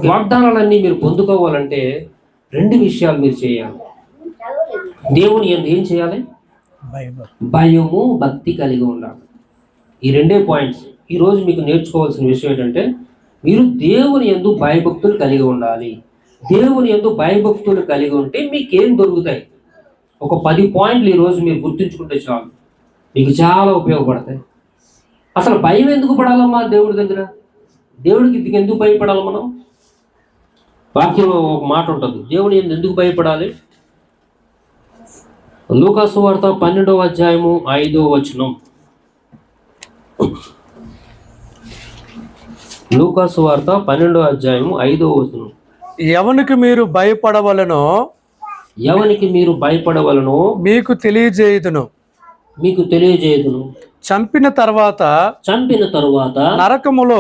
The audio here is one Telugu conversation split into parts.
వాగ్దానాలన్నీ మీరు పొందుకోవాలంటే రెండు విషయాలు మీరు చేయాలి. దేవుని యందు ఏం చేయాలి? భయము, భక్తి కలిగి ఉండాలి. ఈ రెండే పాయింట్స్. ఈరోజు మీకు నేర్చుకోవాల్సిన విషయం ఏంటంటే, మీరు దేవుని యందు భయభక్తులు కలిగి ఉండాలి. దేవుని యందు భయభక్తులు కలిగి ఉంటే మీకేం దొరుకుతాయి? ఒక 10 పాయింట్లు ఈరోజు మీరు గుర్తుంచుకుంటే చాలు, మీకు చాలా ఉపయోగపడతాయి. అసలు భయం ఎందుకు పడాలమ్మా దేవుడి దగ్గర? దేవుడికి ఎందుకు భయపడాలి మనం? వాక్యంలో ఒక మాట ఉంటుంది, దేవుని యందు ఎందుకు భయపడాలి? లూకా సువార్త 12వ అధ్యాయము 5వ వచనం. లూకా సువార్త 12వ అధ్యాయము 5వ వచనం. ఎవనికి మీరు భయపడవలనో మీకు తెలియజేయుదును. చంపిన తర్వాత నరకములో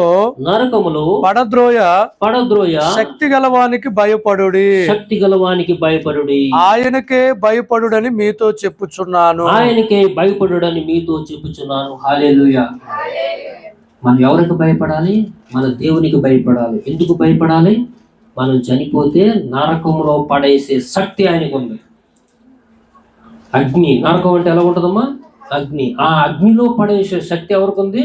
పడద్రోయ శక్తి గలవానికి భయపడుడి. ఆయనకే భయపడుడని మీతో చెప్పుచున్నాను. హల్లెలూయా. మనం ఎవరికి భయపడాలి? మన దేవునికి భయపడాలి. ఎందుకు భయపడాలి? మనం చనిపోతే నరకంలో పడేసే శక్తి ఆయనకు ఉంది. అగ్ని, నరకం అంటే ఎలా ఉంటుందమ్మా? అగ్ని. ఆ అగ్నిలో పడేసే శక్తి ఎవరికి ఉంది?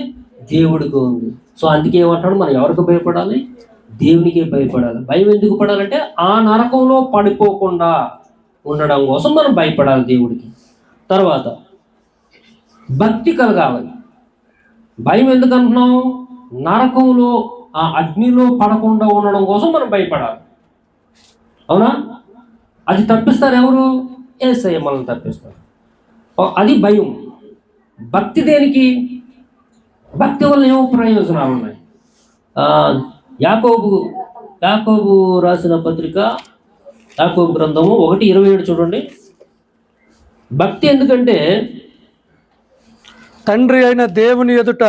దేవుడికి ఉంది. సో అందుకే ఏమంటాడు, మనం ఎవరికి భయపడాలి? దేవునికే భయపడాలి. భయం ఎందుకు పడాలంటే ఆ నరకంలో పడిపోకుండా ఉండడం కోసం మనం భయపడాలి దేవుడికి. తర్వాత భక్తి కలగాలి. భయం ఎందుకు అంటున్నాం? నరకంలో ఆ అగ్నిలో పడకుండా ఉండడం కోసం మనం భయపడాలి. అవునా? అది తప్పిస్తారు ఎవరు? యేసయ్య మనల్ని తప్పిస్తారు. అది భయం. భక్తి దేనికి? భక్తి వల్ల ఏమో ప్రయోజనాలు ఉన్నాయి. యాకోబు రాసిన పత్రిక, యాకోబు గ్రంథము 1:27 చూడండి. భక్తి ఎందుకంటే తండ్రి అయిన దేవుని ఎదుట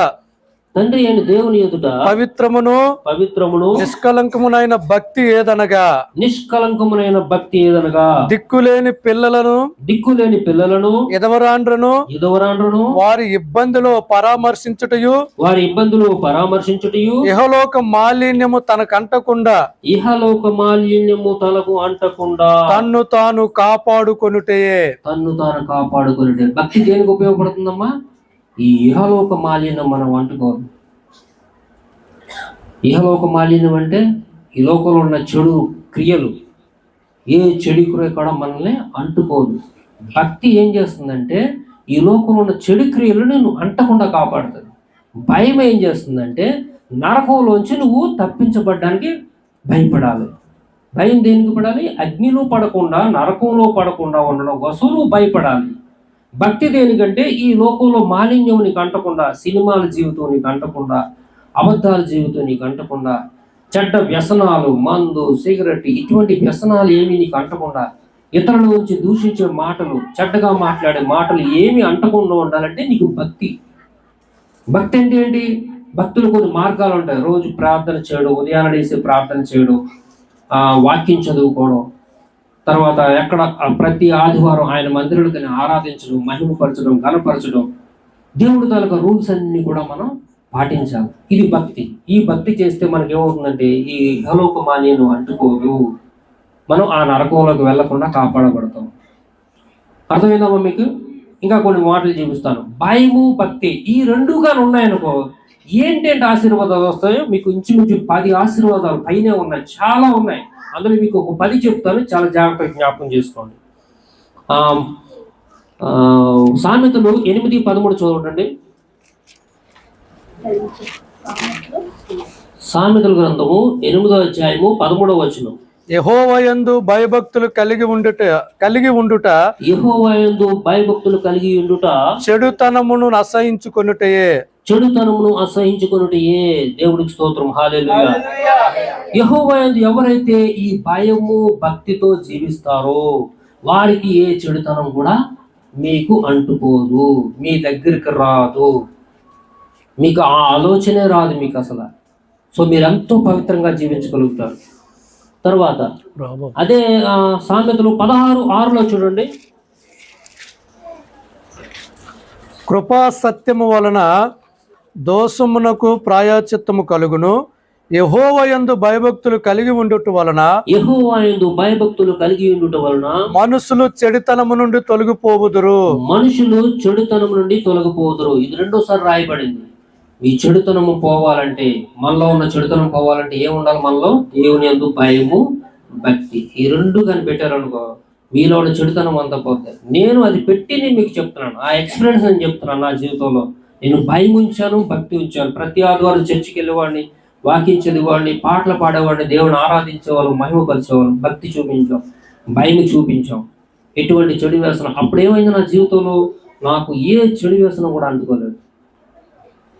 పవిత్రమును నిష్కలంకమునైన భక్తి ఏదనగా దిక్కులేని పిల్లలను ఎదవరాండ్రను వారి ఇబ్బందులు పరామర్శించుటయు ఇహలోక మాలిన్యము తనకు అంటకుండా తన్ను తాను కాపాడుకొనుటే. భక్తి దేనికి ఉపయోగపడుతుందమ్మా? ఈ ఇహలోక మాలిన్యం మనం అంటుకోదు. ఇహలోక మాలిన్యం అంటే ఈ లోకంలో ఉన్న చెడు క్రియలు, ఏ చెడు క్రియ కూడా మనల్ని అంటుకోదు. భక్తి ఏం చేస్తుందంటే ఈ లోకంలో ఉన్న చెడు క్రియలు నువ్వు అంటకుండా కాపాడుతుంది. భయం ఏం చేస్తుందంటే నరకంలోంచి నువ్వు తప్పించబడ్డానికి భయపడాలి. భయం దేనికి పడాలి? అగ్నిలో పడకుండా, నరకంలో పడకుండా ఉండడం కోసం నువ్వు భయపడాలి. భక్తి దేనికంటే ఈ లోకంలో మాలిన్యం నీకు అంటకుండా, సినిమాల జీవితం నీకు అంటకుండా, అబద్ధాల జీవితం నీకు అంటకుండా, చెడ్డ వ్యసనాలు, మందు, సిగరెట్, ఇటువంటి వ్యసనాలు ఏమీ నీకు అంటకుండా, ఇతరుల నుంచి దూషించే మాటలు, చెడ్డగా మాట్లాడే మాటలు ఏమీ అంటకుండా ఉండాలంటే నీకు భక్తి. భక్తి అంటే ఏంటి? భక్తులు కొన్ని మార్గాలు ఉంటాయి. రోజు ప్రార్థన చేయడం, ఉదయాన్నే లేసి ప్రార్థన చేయడం, వాక్యం చదువుకోవడం, తర్వాత ఎక్కడ ప్రతి ఆదివారం ఆయన మందిరాలకని ఆరాధించడం, మహిమపరచడం, ఘనపరచడం, దేవుడి తాలూకా రూల్స్ అన్ని కూడా మనం పాటించాలి. ఇది భక్తి. ఈ భక్తి చేస్తే మనకి ఏమవుతుందంటే ఈ ఇహలోక మాలిన్యం అంటుకోదు, మనం ఆ నరకంలోకి వెళ్లకుండా కాపాడబడతాం. అర్థమైందమ్మా మీకు? ఇంకా కొన్ని మాటలు చూపిస్తాను. భయము, భక్తి ఈ రెండుగా ఉన్నాయనుకో, ఏంటంటే ఆశీర్వాదాలు వస్తాయో మీకు ఇంచుమించు 10 ఆశీర్వాదాలు పైనే ఉన్నాయి, చాలా ఉన్నాయి. అందులో మీకు ఒక 10 చెప్తాను, చాలా జాగ్రత్తగా జ్ఞాపకం చేసుకోండి. సామెతలు 8:13 చూడండి. సామెతల గ్రంథము 8వ అధ్యాయము 13వ వచనం. యెహోవాయందు భయభక్తులు కలిగి ఉండుట చెడుతనమును అసహించుకొనుటయే. దేవుడికి స్తోత్రం. హల్లెలూయా. యెహోవాయందు ఎవరైతే ఈ భయము, భక్తితో జీవిస్తారో వారికి ఏ చెడుతనం కూడా మీకు అంటుకోదు, మీ దగ్గరికి రాదు, మీకు ఆ ఆలోచనే రాదు మీకు అసలు. సో మీరు ఎంతో పవిత్రంగా జీవించగలుగుతారు. తర్వాత అదే సామెతలు 16:6 చూడండి. కృపా సత్యము వలన దోషమునకు ప్రాయశ్చిత్తము కలుగును, యెహోవాయందు భయభక్తులు కలిగి ఉండుట వలన యెహోవాయందు భయభక్తులు కలిగి ఉండుట వలన మనుషులు చెడుతనము నుండి తొలగిపోవుదురు. మనుషులు చెడుతనం నుండి తొలగిపోదురు. ఇది రెండోసారి రాయబడింది. ఈ చెడుతనము పోవాలంటే, మనలో ఉన్న చెడుతనం పోవాలంటే ఏం ఉండాలి? మనలో దేవుని యందు భయము, భక్తి. ఈ రెండు కనిపెట్టారనుకో, మీలో ఉన్న చెడుతనం అంతా పోతుంది. నేను అది పెట్టి నేను మీకు చెప్తున్నాను, ఆ ఎక్స్పీరియన్స్ నేను చెప్తున్నాను. నా జీవితంలో నేను భయం ఉంచాను, భక్తి ఉంచాను. ప్రతి ఆదివారం చర్చికి వెళ్ళేవాడిని, వాక్యం చదివేవాడిని, పాటలు పాడేవాడిని, దేవుని ఆరాధించేవాళ్ళు, మహిమపరిచేవాళ్ళు, భక్తి చూపించాం, భయం చూపించాం. ఎటువంటి చెడు వ్యసనం అప్పుడు ఏమైంది నా జీవితంలో? నాకు ఏ చెడు వ్యసనం కూడా అంటుకోలేదు.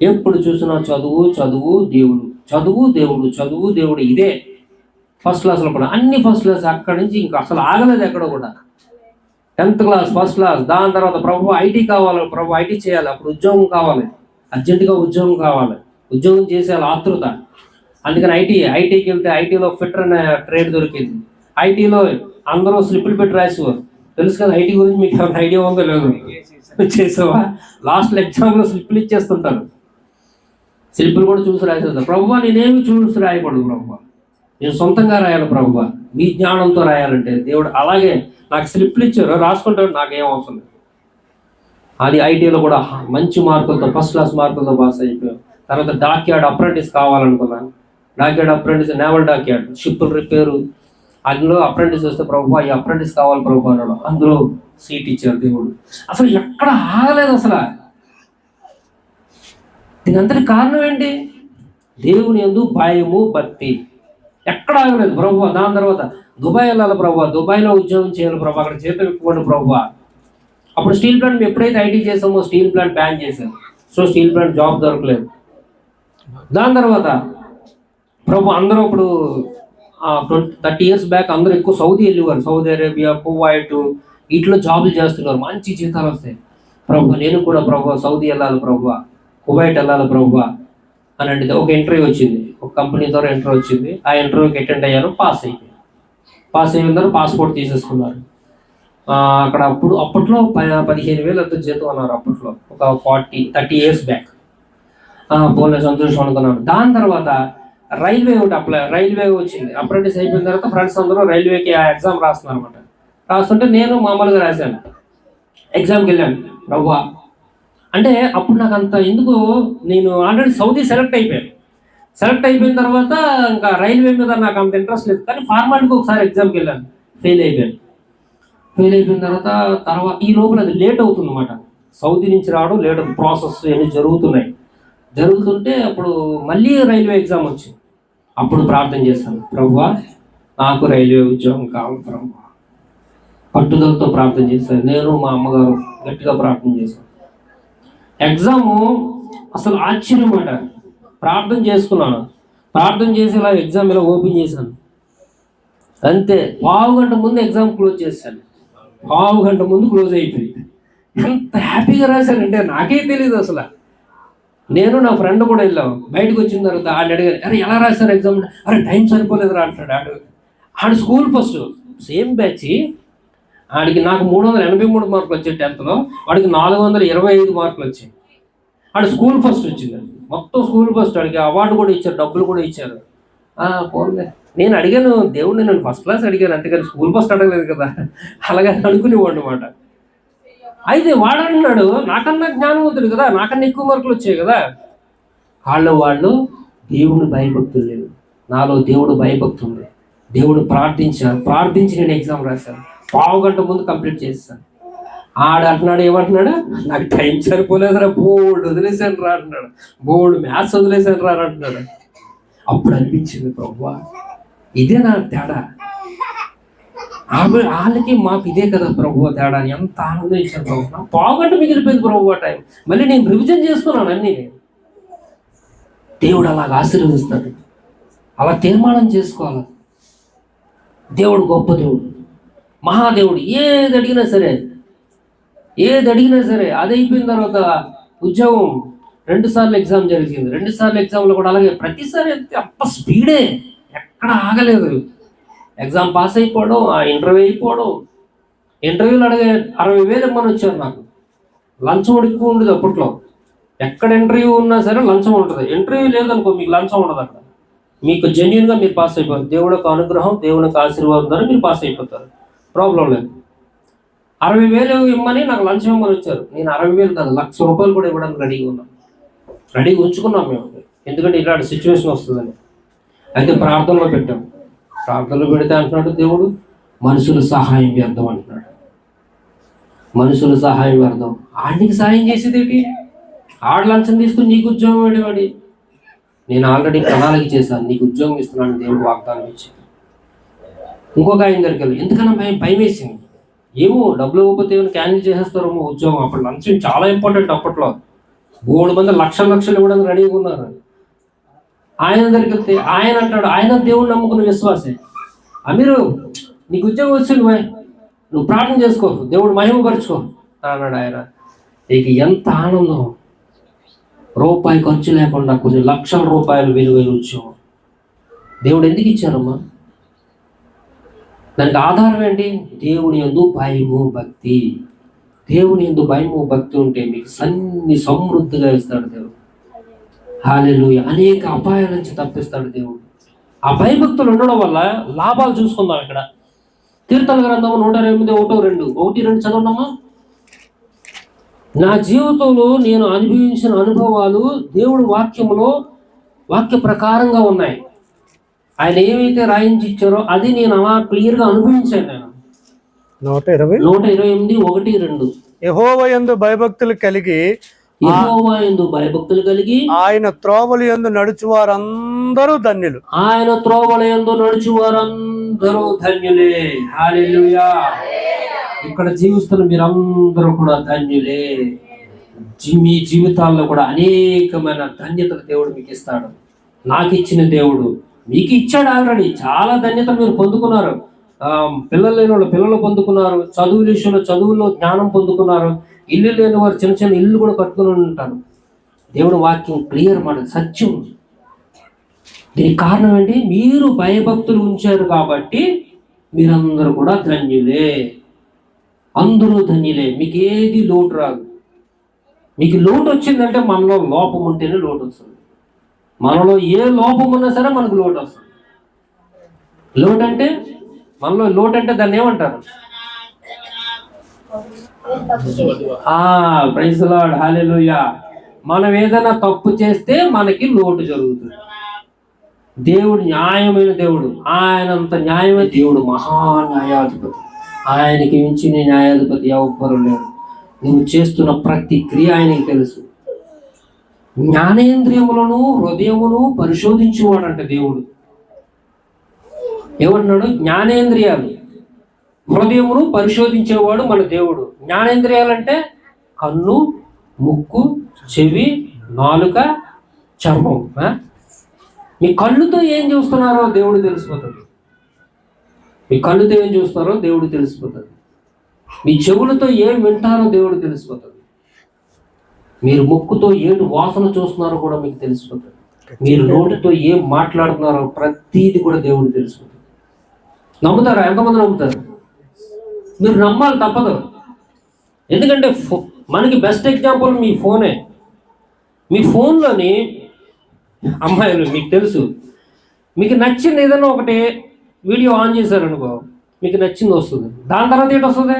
ఎప్పుడు చూసినా చదువు చదువు దేవుడు, చదువు దేవుడు, చదువు దేవుడు. ఇదే ఫస్ట్ క్లాస్లో కూడా అన్ని ఫస్ట్ క్లాస్. అక్కడి నుంచి ఇంకా అసలు ఆగలేదు ఎక్కడ కూడా. 10th class first class. దాని తర్వాత ప్రభు ఐటీ కావాలి, ప్రభు ఐటీ చేయాలి, అప్పుడు ఉద్యోగం కావాలి, అర్జెంటుగా ఉద్యోగం కావాలి, ఉద్యోగం చేసేయాలి ఆతృత. అందుకని ఐటీకి వెళ్తే ఐటీలో ఫిట్టర్ అనే ట్రేడ్ దొరికింది. ఐటీలో అందరూ స్లిప్పులు పెట్టి రాసేవారు. తెలుసు కదా ఐటీ గురించి, మీకు ఏమైనా ఐడియా ఉందో లేదు? చేసావా? లాస్ట్లో ఎగ్జామ్లో స్లిప్పులు ఇచ్చేస్తుంటారు. స్లిప్పులు కూడా చూసి రాసేస్తారు. ప్రభువా నేనేమి చూసి రాయకూడదు ప్రభువా, నేను సొంతంగా రాయాలి ప్రభువా, మీ జ్ఞానంతో రాయాలంటే. దేవుడు అలాగే నాకు స్లిప్పులు ఇచ్చారు, రాసుకుంటారు, నాకేం అవసరం లేదు. అది ఐటీలో కూడా మంచి మార్కులతో, ఫస్ట్ క్లాస్ మార్కులతో పాస్ అయిపోయాం. తర్వాత డాక్యార్డ్ అప్రెంటిస్ కావాలనుకున్నాను. డాక్యార్డ్ అప్రెంటిస్, నేవల్ డాక్యార్డ్, షిప్పులు రిపేరు, అందులో అప్రెంటిస్ వస్తే ప్రభువా ఈ అప్రెంటిస్ కావాలి ప్రభు అన్నాడు. అందులో సీట్ ఇచ్చారు దేవుడు. అసలు ఎక్కడ ఆగలేదు అసలు. దీనంతటి కారణం ఏంటి? దేవుని యందు భయము, భక్తి. ఎక్కడ ఆగలేదు ప్రభువా. దాని తర్వాత దుబాయ్ వెళ్ళాలి ప్రభువా, దుబాయ్లో ఉద్యోగం చేయాలి ప్రభు, అక్కడ జీతం ఎక్కువ ప్రభువా. అప్పుడు స్టీల్ ప్లాంట్ ఎప్పుడైతే ఐటీ చేసామో స్టీల్ ప్లాంట్ బ్యాన్ చేశారు. సో స్టీల్ ప్లాంట్ జాబ్ దొరకలేదు. దాని తర్వాత ప్రభు అందరూ ఇప్పుడు 30 years బ్యాక్ అందరూ ఎక్కువ సౌదీ వెళ్ళేవారు. సౌదీ అరేబియా, కువైట్, వీటిలో జాబులు చేస్తున్నారు, మంచి జీతాలు వస్తాయి. ప్రభు నేను కూడా ప్రభు సౌదీ వెళ్ళాలి ప్రభు, కువైట్ వెళ్ళాలి ప్రభు అని అంటే ఒక ఇంటర్వ్యూ వచ్చింది, ఒక కంపెనీ ద్వారా ఇంటర్వ్యూ వచ్చింది. ఆ ఇంటర్వ్యూకి అటెండ్ అయ్యాను, పాస్ అయిపోయాను. పాస్ అయిన పాస్పోర్ట్ తీసేసుకున్నారు. అక్కడ అప్పట్లో 15,000 అంత జీతం అన్నారు అప్పట్లో, ఒక 30 years బ్యాక్. పోలే సంతోషం అనుకున్నాను. దాని తర్వాత రైల్వే రైల్వే వచ్చింది. అప్రెంటిస్ అయిపోయిన తర్వాత ఫ్రెండ్స్ అందరూ రైల్వేకి ఆ ఎగ్జామ్ రాస్తున్నారు అనమాట. రాస్తుంటే నేను మామూలుగా రాశాను. ఎగ్జామ్కి వెళ్ళాను ప్రభువా అంటే. అప్పుడు నాకు అంత ఎందుకు, నేను ఆల్రెడీ సౌదీ సెలెక్ట్ అయిపోయాను. సెలెక్ట్ అయిపోయిన తర్వాత ఇంకా రైల్వే మీద నాకు అంత ఇంట్రెస్ట్ లేదు. కానీ ఫార్మాలిటీకి ఒకసారి ఎగ్జామ్కి వెళ్ళాను, ఫెయిల్ అయిపోయాను. ఫెయిల్ అయిపోయిన తర్వాత ఈ లోపల అది లేట్ అవుతుంది అన్నమాట. సౌదీ నుంచి రావడం లేట్, ప్రాసెస్ అన్నీ జరుగుతుంటే అప్పుడు మళ్ళీ రైల్వే ఎగ్జామ్ వచ్చింది. అప్పుడు ప్రార్థన చేశాను, ప్రభువా నాకు రైల్వే ఉద్యోగం కావాలి ప్రభువా. పట్టుదలతో ప్రార్థన చేశాను. నేను మా అమ్మగారు గట్టిగా ప్రార్థన చేశాను. ఎగ్జాము అసలు ఆశ్చర్యం మాట. ప్రార్థన చేసుకున్నాను, ప్రార్థన చేసి ఇలా ఎగ్జామ్ ఇలా ఓపెన్ చేశాను. అంతే, 1/2 గంట ముందు ఎగ్జామ్ క్లోజ్ చేశాను. 1/2 గంట ముందు క్లోజ్ అయిపోయింది. ఎంత హ్యాపీగా రాశానంటే నాకే తెలియదు అసలు. నేను నా ఫ్రెండ్ కూడా వెళ్ళాం. బయటకు వచ్చిన తర్వాత ఆడు అడిగారు, అరే ఎలా రాశారు ఎగ్జామ్? అరే టైం సరిపోలేదురా అంటాడు. ఆడు స్కూల్ ఫస్ట్, సేమ్ బ్యాచ్. ఆడికి నాకు 383 మార్కులు వచ్చాయి 10th లో, వాడికి 425 మార్కులు వచ్చాయి. ఆడు స్కూల్ ఫస్ట్ వచ్చింది, మొత్తం స్కూల్ ఫస్ట్. ఆడికి అవార్డు కూడా ఇచ్చారు, డబ్బులు కూడా ఇచ్చారు. పోలే, నేను అడిగాను దేవుడిని, నేను ఫస్ట్ క్లాస్ అడిగాను అంతేగాని స్కూల్ ఫస్ట్ అడగలేదు కదా, అలాగే అనుకునేవాడు అనమాట. అయితే వాడు అంటున్నాడు, నాకన్నా జ్ఞానవంతుడు కదా, నాకన్నా ఎక్కువ మార్కులు వచ్చాయి కదా. వాళ్ళు దేవుడు భయభక్తులు లేవు. నాలో దేవుడు భయభక్తి ఉంది. దేవుడు ప్రార్థించి నేను ఎగ్జామ్ రాశాను. 1/2 గంట ముందు కంప్లీట్ చేస్తాను. అంటున్నాడు, ఏమంటున్నాడు, నాకు టైం సరిపోలేదురా, బోర్డు వదిలేసాను రా అంటున్నాడు, బోర్డు మ్యాథ్స్ వదిలేసాను రా అంటున్నాడు. అప్పుడు అనిపించింది, ప్రభువా ఇదే నా తేడా, వాళ్ళకి మాకు ఇదే కదా ప్రభు తేడా అని ఎంత ఆనందించాను ప్రభు. 1/2 గంట మిగిలిపోయింది ప్రభు టైం. మళ్ళీ నేను రివిజన్ చేసుకున్నాను అన్నీ. దేవుడు అలాగ ఆశీర్వదిస్తాడు, అలా తీర్మానం చేసుకోవాలి. దేవుడు గొప్ప దేవుడు, మహాదేవుడు. ఏది అడిగినా సరే అది అయిపోయిన తర్వాత ఉద్యోగం 2 సార్లు ఎగ్జామ్ జరిగింది. 2 సార్లు ఎగ్జామ్లో కూడా అలాగే ప్రతిసారి అంత స్పీడే, ఎక్కడ ఆగలేదు. ఎగ్జామ్ పాస్ అయిపోవడం, ఆ ఇంటర్వ్యూ అయిపోవడం. ఇంటర్వ్యూలు అడిగే 60,000 ఇమ్మని వచ్చారు నాకు. లంచం ఎక్కువ ఉండదు అప్పట్లో. ఎక్కడ ఇంటర్వ్యూ ఉన్నా సరే లంచం ఉంటుంది. ఇంటర్వ్యూ లేదనుకో మీకు లంచం ఉండదు అక్కడ. మీకు జెన్యున్గా మీరు పాస్ అయిపోతారు. దేవుడి యొక్క అనుగ్రహం, దేవుని యొక్క ఆశీర్వాదం ద్వారా మీరు పాస్ అయిపోతారు. ప్రాబ్లం లేదు. 60,000 ఇమ్మని నాకు లంచం ఇమ్మని వచ్చారు. నేను 60,000 కాదు, ₹1,00,000 కూడా ఇవ్వడానికి రెడీగా ఉన్నాం. రెడీగా ఉంచుకున్నాం మేము, ఎందుకంటే ఇలాంటి సిచ్యువేషన్ వస్తుందని. అయితే ప్రార్థనలో పెట్టాం. ప్రార్థనలో పెడితే అంటున్నాడు దేవుడు, మనుషుల సహాయం వ్యర్థం అంటున్నాడు. మనుషుల సహాయం వ్యర్థం. ఆడికి సహాయం చేసేది ఏంటి? ఆడు లంచం తీసుకుని నీకు ఉద్యోగం వేడేవాడి. నేను ఆల్రెడీ ప్రణాళిక చేశాను, నీకు ఉద్యోగం ఇస్తున్నాను దేవుడు వాగ్దానం ఇచ్చాను. ఇంకొక ఆయన దగ్గరికి వెళ్ళి, ఎందుకన్నా భయం వేసింది. ఏమో డబ్బులు ఇవ్వకపోతే ఏమైనా క్యాన్సిల్ చేసేస్తారేమో ఉద్యోగం. అప్పుడు లంచం చాలా ఇంపార్టెంట్. అప్పట్లో 3 మంది లక్షలు ఇవ్వడానికి రెడీగా ఉన్నారు. ఆయన దగ్గరికి వెళ్తే ఆయన అంటాడు, ఆయన దేవుడు నమ్ముకున్న విశ్వాసే. అమీరు, నీకు ఉద్యోగం వచ్చింది బాయ్, నువ్వు ప్రార్థన చేసుకో, దేవుడు మహిమపరుచుకో అన్నాడు ఆయన. ఇక ఎంత ఆనందం! రూపాయి ఖర్చు లేకుండా కొన్ని లక్షల రూపాయలు విలువైన ఉద్యోగం దేవుడు ఎందుకు ఇచ్చారమ్మా? దానికి ఆధారం ఏంటి? దేవుని యందు భయము భక్తి. దేవుని యందు భయము భక్తి ఉంటే మీకు సమృద్ధిగా ఇస్తాడు దేవుడు. హల్లెలూయా. అనేక అపాయాల నుంచి తప్పిస్తాడు దేవుడు. ఆ భయభక్తులు ఉండడం వల్ల లాభాలు చూసుకుందాం. ఇక్కడ కీర్తన గ్రంథం 128, 1-2 చదవమ్మా. నా జీవితంలో నేను అనుభవించిన అనుభవాలు దేవుడు వాక్య ప్రకారంగా ఉన్నాయి. ఆయన ఏమైతే రాయించి ఇచ్చారో అది నేను అలా క్లియర్గా అనుభవించాను. నేను 128, 1-2. యెహోవా యందు భయభక్తులు కలిగి ఆయన త్రోవల యందు నడుచు వారందరూ ధన్యులు. ఆయన త్రోవల యందు నడుచు వారందరూ ధన్యులే. హల్లెలూయా. ఇక్కడ జీవిస్తున్న మీరందరూ కూడా ధన్యులే. మీ జీవితాల్లో కూడా అనేకమైన ధన్యతలు దేవుడు మీకు ఇస్తాడు. నాకు ఇచ్చిన దేవుడు మీకు ఇచ్చాడు. ఆల్రెడీ చాలా ధన్యతలు మీరు పొందుకున్నారు. పిల్లలు లేని వాళ్ళు పిల్లలు పొందుకున్నారు. చదువు విషయంలో చదువుల్లో జ్ఞానం పొందుకున్నారు. ఇల్లు లేని వారు చిన్న చిన్న ఇల్లు కూడా కట్టుకుని ఉంటారు. దేవుడు వాక్యం క్లియర్ మాట, సత్యం. దీనికి కారణం ఏంటి? మీరు భయభక్తులు ఉంచారు కాబట్టి మీరందరూ కూడా ధన్యులే. అందరూ ధన్యులే. మీకు ఏది లోటు రాదు. మీకు లోటు వచ్చిందంటే మనలో లోపం ఉంటేనే లోటు వస్తుంది. మనలో ఏ లోపం ఉన్నా సరే మనకు లోటు వస్తుంది. లోటు అంటే మనలో లోటు అంటే దాన్ని ఏమంటారు? Praise the lord. హల్లెలూయా. మనం ఏదైనా తప్పు చేస్తే మనకి లోటు జరుగుతుంది. దేవుడు న్యాయమైన దేవుడు. ఆయనంత న్యాయమైన దేవుడు, మహాన్యాయాధిపతి. ఆయనకి మించిన న్యాయాధిపతి ఎవ్వరు లేరు. నువ్వు చేస్తున్న ప్రతి క్రియ ఆయనకి తెలుసు. జ్ఞానేంద్రియములను హృదయమును పరిశోధించేవాడంట దేవుడు. ఏమంటున్నాడు? జ్ఞానేంద్రియాలు హృదయమును పరిశోధించేవాడు మన దేవుడు. జ్ఞానేంద్రియాలంటే కన్ను, ముక్కు, చెవి, నాలుక, చర్మం. మీ కళ్ళుతో ఏం చూస్తున్నారో దేవుడు తెలిసిపోతుంది. మీ కళ్ళుతో ఏం చూస్తారో దేవుడు తెలిసిపోతుంది. మీ చెవులతో ఏం వింటారో దేవుడు తెలిసిపోతుంది. మీరు ముక్కుతో ఏంటి వాసన చూస్తున్నారో కూడా మీకు తెలిసిపోతుంది. మీరు నోటితో ఏం మాట్లాడుతున్నారో ప్రతీది కూడా దేవుడు తెలిసిపోతుంది. నమ్ముతారా? ఎంతమంది నమ్ముతారు? మీరు నమ్మాలి, తప్పదు. ఎందుకంటే మనకి బెస్ట్ ఎగ్జాంపుల్ మీ ఫోనే. మీ ఫోన్లోని అమ్మాయిలు మీకు తెలుసు, మీకు నచ్చింది ఏదైనా ఒకటి వీడియో ఆన్ చేశారనుకో, మీకు నచ్చింది వస్తుంది. దాని తర్వాత ఏంటి వస్తుంది?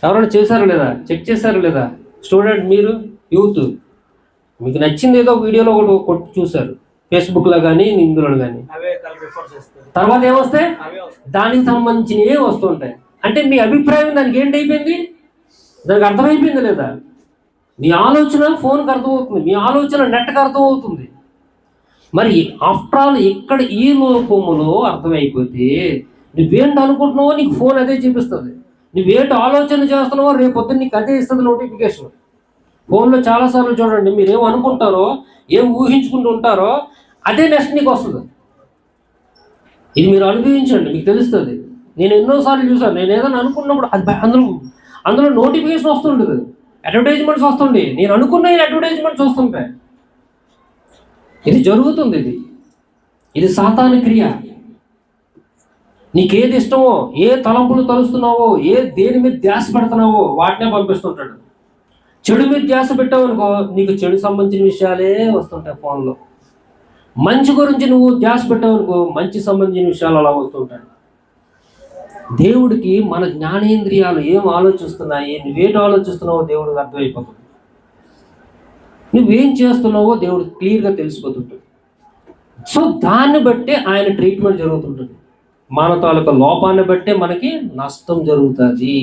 ఎవరైనా చేశారా లేదా? చెక్ చేశారా లేదా? స్టూడెంట్, మీరు యూత్, మీకు నచ్చింది ఏదో వీడియోలో ఒకటి కొట్టి చూశారు, ఫేస్బుక్లో కానీ ఇందులో కానీ, తర్వాత ఏమొస్తాయి? దానికి సంబంధించినవి వస్తుంటాయి. అంటే మీ అభిప్రాయం దానికి ఏంటి అయిపోయింది? దానికి అర్థమైపోయింది లేదా? మీ ఆలోచన ఫోన్కి అర్థమవుతుంది, మీ ఆలోచన నెట్కి అర్థమవుతుంది. మరి ఆఫ్టర్ ఆల్ ఇక్కడ ఈ లోకములో అర్థమైపోతే నువ్వేంటి అనుకుంటున్నావో నీకు ఫోన్ అదే చూపిస్తుంది. నువ్వేంటి ఆలోచన చేస్తున్నావో రేపు పొద్దున్న నీకు అదే ఇస్తుంది నోటిఫికేషన్. ఫోన్లో చాలాసార్లు చూడండి, మీరు ఏం అనుకుంటారో, ఏం ఊహించుకుంటూ ఉంటారో అదే నెక్స్ట్ నీకు వస్తుంది. ఇది మీరు అనుభవించండి, మీకు తెలుస్తుంది. నేను ఎన్నోసార్లు చూసాను. నేను ఏదైనా అనుకున్నప్పుడు అది అందులో నోటిఫికేషన్ వస్తుంటుంది, అడ్వర్టైజ్మెంట్స్ వస్తుండే. నేను అనుకున్న అడ్వర్టైజ్మెంట్స్ వస్తుంటాయి. ఇది జరుగుతుంది. ఇది సాతాను క్రియ. నీకేది ఇష్టమో, ఏ తలంపులు తలుస్తున్నావో, దేని మీద ధ్యాస పెడుతున్నావో వాటినే పంపిస్తుంటాడు. చెడు మీద ధ్యాస పెట్టావు అనుకో, నీకు చెడు సంబంధించిన విషయాలే వస్తుంటాయి ఫోన్లో. మంచి గురించి నువ్వు ధ్యాస పెట్టావనుకో, మంచి సంబంధించిన విషయాలు అలా వస్తుంటాయి. దేవుడికి మన జ్ఞానేంద్రియాలు ఏం ఆలోచిస్తున్నాయి, నువ్వేంటి ఆలోచిస్తున్నావో దేవుడికి అర్థమైపోతుంది. నువ్వేం చేస్తున్నావో దేవుడు క్లియర్గా తెలిసిపోతుంటుంది. సో దాన్ని బట్టే ఆయన ట్రీట్మెంట్ జరుగుతుంటుంది. మన తాలూకా లోపాన్ని బట్టే మనకి నష్టం జరుగుతుంది.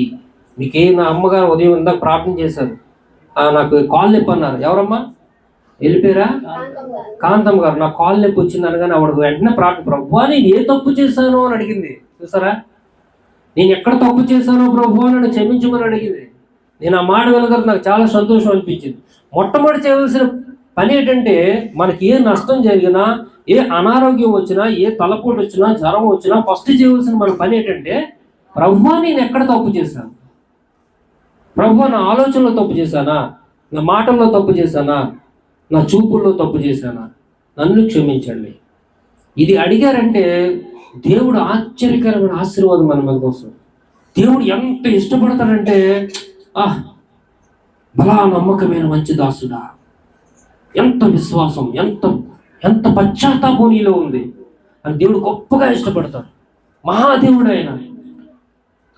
మీకే నా అమ్మగారు ఉదయం ఇందాక ప్రార్థన చేశారు, నాకు కాల్ నొప్పి అన్నారు. ఎవరమ్మా వెళ్ళిపోయారా? కాంతమ్మ గారు, నాకు కాల్ నొప్పి వచ్చింది అనగానే ఆవిడ వెంటనే ప్రార్థన, ప్రభువా నేను ఏ తప్పు చేశాను అని అడిగింది. చూసారా, నేను ఎక్కడ తప్పు చేశానో ప్రభువా నన్ను క్షమించమని అడిగింది. నేను ఆ మాట వినగానే నాకు చాలా సంతోషం అనిపించింది. మొట్టమొదటి చేయవలసిన పని ఏంటంటే, మనకి ఏ నష్టం జరిగినా, ఏ అనారోగ్యం వచ్చినా, ఏ తలపోటు వచ్చినా, జ్వరం వచ్చినా ఫస్ట్ చేయవలసిన మన పని ఏంటంటే, ప్రభువా నేను ఎక్కడ తప్పు చేశాను, ప్రభువా నా ఆలోచనలో తప్పు చేశానా, నా మాటల్లో తప్పు చేశానా, నా చూపుల్లో తప్పు చేశానా, నన్ను క్షమించండి. ఇది అడిగారంటే దేవుడు ఆశ్చర్యకరమైన ఆశీర్వాదం మన కోసం. దేవుడు ఎంత ఇష్టపడతాడంటే, బలా నమ్మకమైన మంచి దాసుడా, ఎంత విశ్వాసం, ఎంత ఎంత పశ్చాత్తాపం నీలో ఉంది అని దేవుడు గొప్పగా ఇష్టపడతాడు. మహాదేవుడు ఆయన.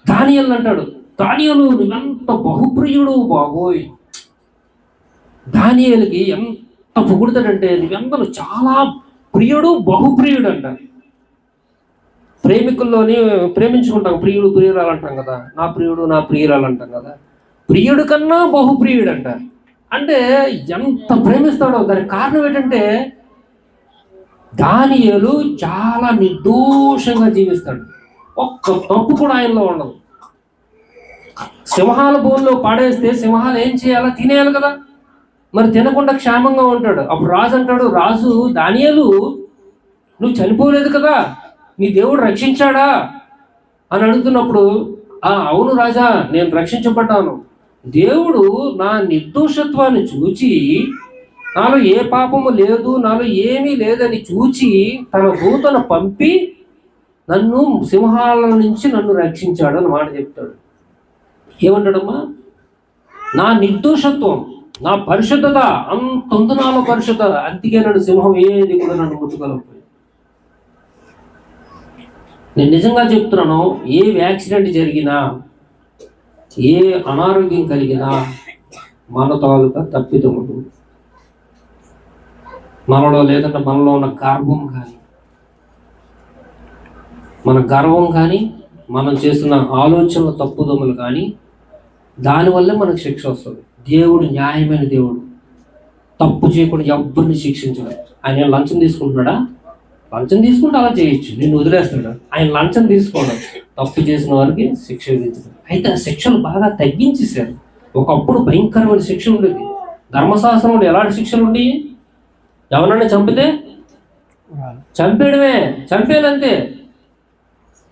దానియేలు అంటాడు, దానియేలు నువ్వెంత బహుప్రియుడు బాబోయ్. దానియేలుకి ఎంత పొగుడతాడంటే, నువ్వెంత చాలా ప్రియుడు, బహుప్రియుడు అంటారు. ప్రేమికుల్లోని ప్రేమించుకుంటాం, ప్రియుడు ప్రియురాలు అంటాం కదా, నా ప్రియుడు నా ప్రియురాలు అంటాం కదా. ప్రియుడు కన్నా బహుప్రియుడు అంటారు. అంటే ఎంత ప్రేమిస్తాడో. దానికి కారణం ఏంటంటే, దానియేలు చాలా నిర్దోషంగా జీవిస్తాడు. ఒక్క తప్పు కూడా ఆయనలో ఉండదు. సింహాల భూమిలో పడేస్తే సింహాలు ఏం చేయాలో తినేయాలి కదా, మరి తినకుండా క్షేమంగా ఉంటాడు. అప్పుడు రాజు అంటాడు, రాజు దానియేలు నువ్వు చనిపోలేదు కదా, నీ దేవుడు రక్షించాడా అని అడుగుతున్నప్పుడు, అవును రాజా నేను రక్షించబడ్డాను. దేవుడు నా నిర్దోషత్వాన్ని చూచి, నాలో ఏ పాపము లేదు, నాలో ఏమీ లేదని చూచి తన దూతను పంపి నన్ను సింహాల నుంచి నన్ను రక్షించాడు అని మాట చెప్తాడు. ఏమంటాడమ్మా, నా నిర్దోషత్వం, నా పరిశుద్ధత అంత ఉంది నాలో పరిశుద్ధత, అందుకే నన్ను సింహం ఏది కూడా నన్ను ముట్టుకోలేకపోయింది. నేను నిజంగా చెప్తున్నాను, ఏ యాక్సిడెంట్ జరిగినా, ఏ అనారోగ్యం కలిగినా మన తాలూకా తప్పిదములు, మనలో లేదంటే మనలో ఉన్న గర్వం కానీ, మన గర్వం కానీ, మనం చేస్తున్న ఆలోచనల తప్పుదములు కానీ, దానివల్లే మనకు శిక్ష వస్తుంది. దేవుడు న్యాయమైన దేవుడు, తప్పు చేయకుండా ఎవరిని శిక్షించలేదు. ఆయన లంచం తీసుకుంటున్నాడా? లంచం తీసుకుంటే అలా చేయొచ్చు, నేను వదిలేస్తాడు. ఆయన లంచం తీసుకోవడం, తప్పు చేసిన వారికి శిక్ష విధించడం. అయితే ఆ శిక్షలు బాగా తగ్గించేశారు. ఒకప్పుడు భయంకరమైన శిక్ష ఉండేది. ధర్మశాస్త్రంలో ఎలాంటి శిక్షలు ఉండేవి? ఎవరన్నా చంపితే చంపేయడమే, చంపేదంతే.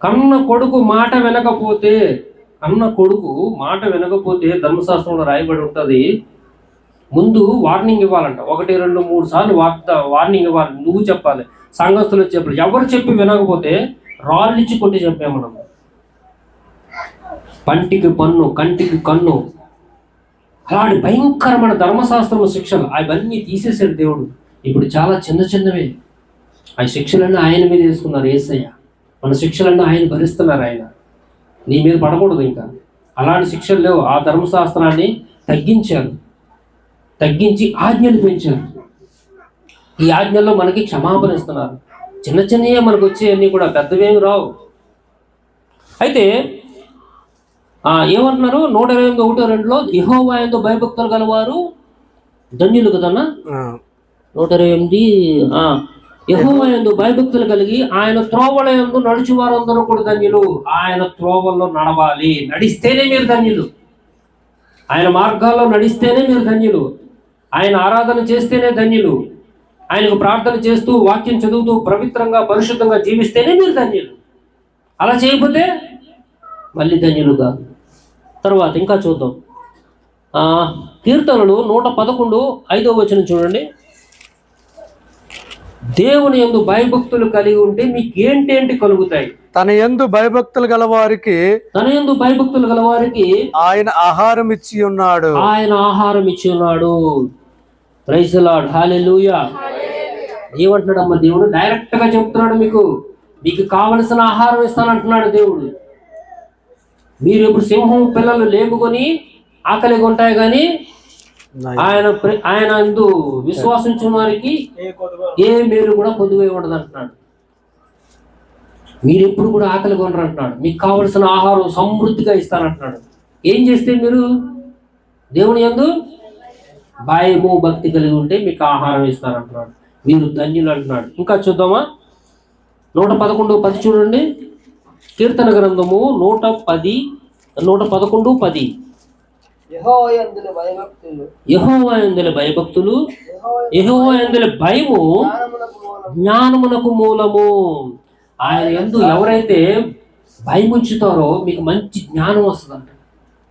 కన్న కొడుకు మాట వినకపోతే ధర్మశాస్త్రంలో రాయబడి ఉంటుంది, ముందు వార్నింగ్ ఇవ్వాలంట. 1, 2, 3 సార్లు వార్నింగ్ ఇవ్వాలి. నువ్వు చెప్పాలి, సంఘస్థులు చెప్పాలి. ఎవరు చెప్పి వినకపోతే రాళ్ళిచ్చి కొట్టి చెప్పాము మనం. పంటికి పన్ను, కంటికి కన్ను, అలాంటి భయంకరమైన ధర్మశాస్త్రం శిక్షలు అవన్నీ తీసేసాడు దేవుడు. ఇప్పుడు చాలా చిన్న చిన్నవే. ఆ శిక్షలన్నీ ఆయన మీద వేసుకున్నారు యేసయ్య. మన శిక్షలన్నీ ఆయన భరిస్తున్నారు. ఆయన నీ మీద పడకూడదు. ఇంకా అలాంటి శిక్షలు లేవు. ఆ ధర్మశాస్త్రాన్ని తగ్గించారు, తగ్గించి ఆజ్ఞలు పెంచారు. ఈ ఆజ్ఞల్లో మనకి క్షమాపణ ఇస్తున్నారు. చిన్న చిన్నయే మనకు వచ్చేవన్నీ కూడా, పెద్దవేమి రావు. అయితే ఏమంటున్నారు 128:1-2లో, యెహోవా యందు భయభక్తులు గలవారు ధన్యులు కదన్నా. 128 యెహోవా యందు భయభక్తులు కలిగి ఆయన త్రోవల యందు నడుచు వారందరూ కూడా ధన్యులు. ఆయన త్రోవల్లో నడవాలి, నడిస్తేనే మీరు ధన్యులు. ఆయన మార్గాల్లో నడిస్తేనే మీరు ధన్యులు. ఆయన ఆరాధన చేస్తేనే ధన్యులు. ఆయనకు ప్రార్థన చేస్తూ, వాక్యం చదువుతూ, పవిత్రంగా పరిశుద్ధంగా జీవిస్తేనే మీరు ధన్యులు. అలా చేయకపోతే మళ్ళీ ధన్యులు కాదు. తర్వాత ఇంకా చూద్దాం. కీర్తనలు 111:5 చూడండి. దేవుని యందు భయభక్తులు కలిగి ఉంటే మీకు ఏంటేంటి కలుగుతాయి? తన యందు భయభక్తులు గలవారికి ఆయన ఆహారం ఇచ్చి ఉన్నాడు. ప్రైజ్ ది లార్డ్, హల్లెలూయా. ఏమంటున్నాడమ్మా దేవుడు? డైరెక్ట్ గా చెప్తున్నాడు, మీకు కావలసిన ఆహారం ఇస్తానంటున్నాడు దేవుడు. మీరు ఇప్పుడు సింహం పిల్లలు లేపుకొని ఆకలిగా ఉంటాయి, కానీ ఆయన అందు విశ్వాసించిన వారికి ఏ మేలు కూడా పొదువై ఉండదు అంటున్నాడు. మీరు ఎప్పుడు కూడా ఆకలి కొనరు అంటున్నాడు. మీకు కావలసిన ఆహారం సమృద్ధిగా ఇస్తానంటున్నాడు. ఏం చేస్తే మీరు దేవుని యందు భయము భక్తి కలిగి ఉంటే మీకు ఆహారం ఇస్తానంటున్నాడు. మీరు ధన్యులు అంటున్నాడు. ఇంకా చూద్దామా? 111:10 చూడండి. కీర్తన గ్రంథము 111:10. యెహోవా యందుల భయభక్తులు, యెహోవా యందుల భయము జ్ఞానమునకు మూలము. ఆయన యందు ఎవరైతే భయం ఉంచుతారో మీకు మంచి జ్ఞానం వస్తుందంట.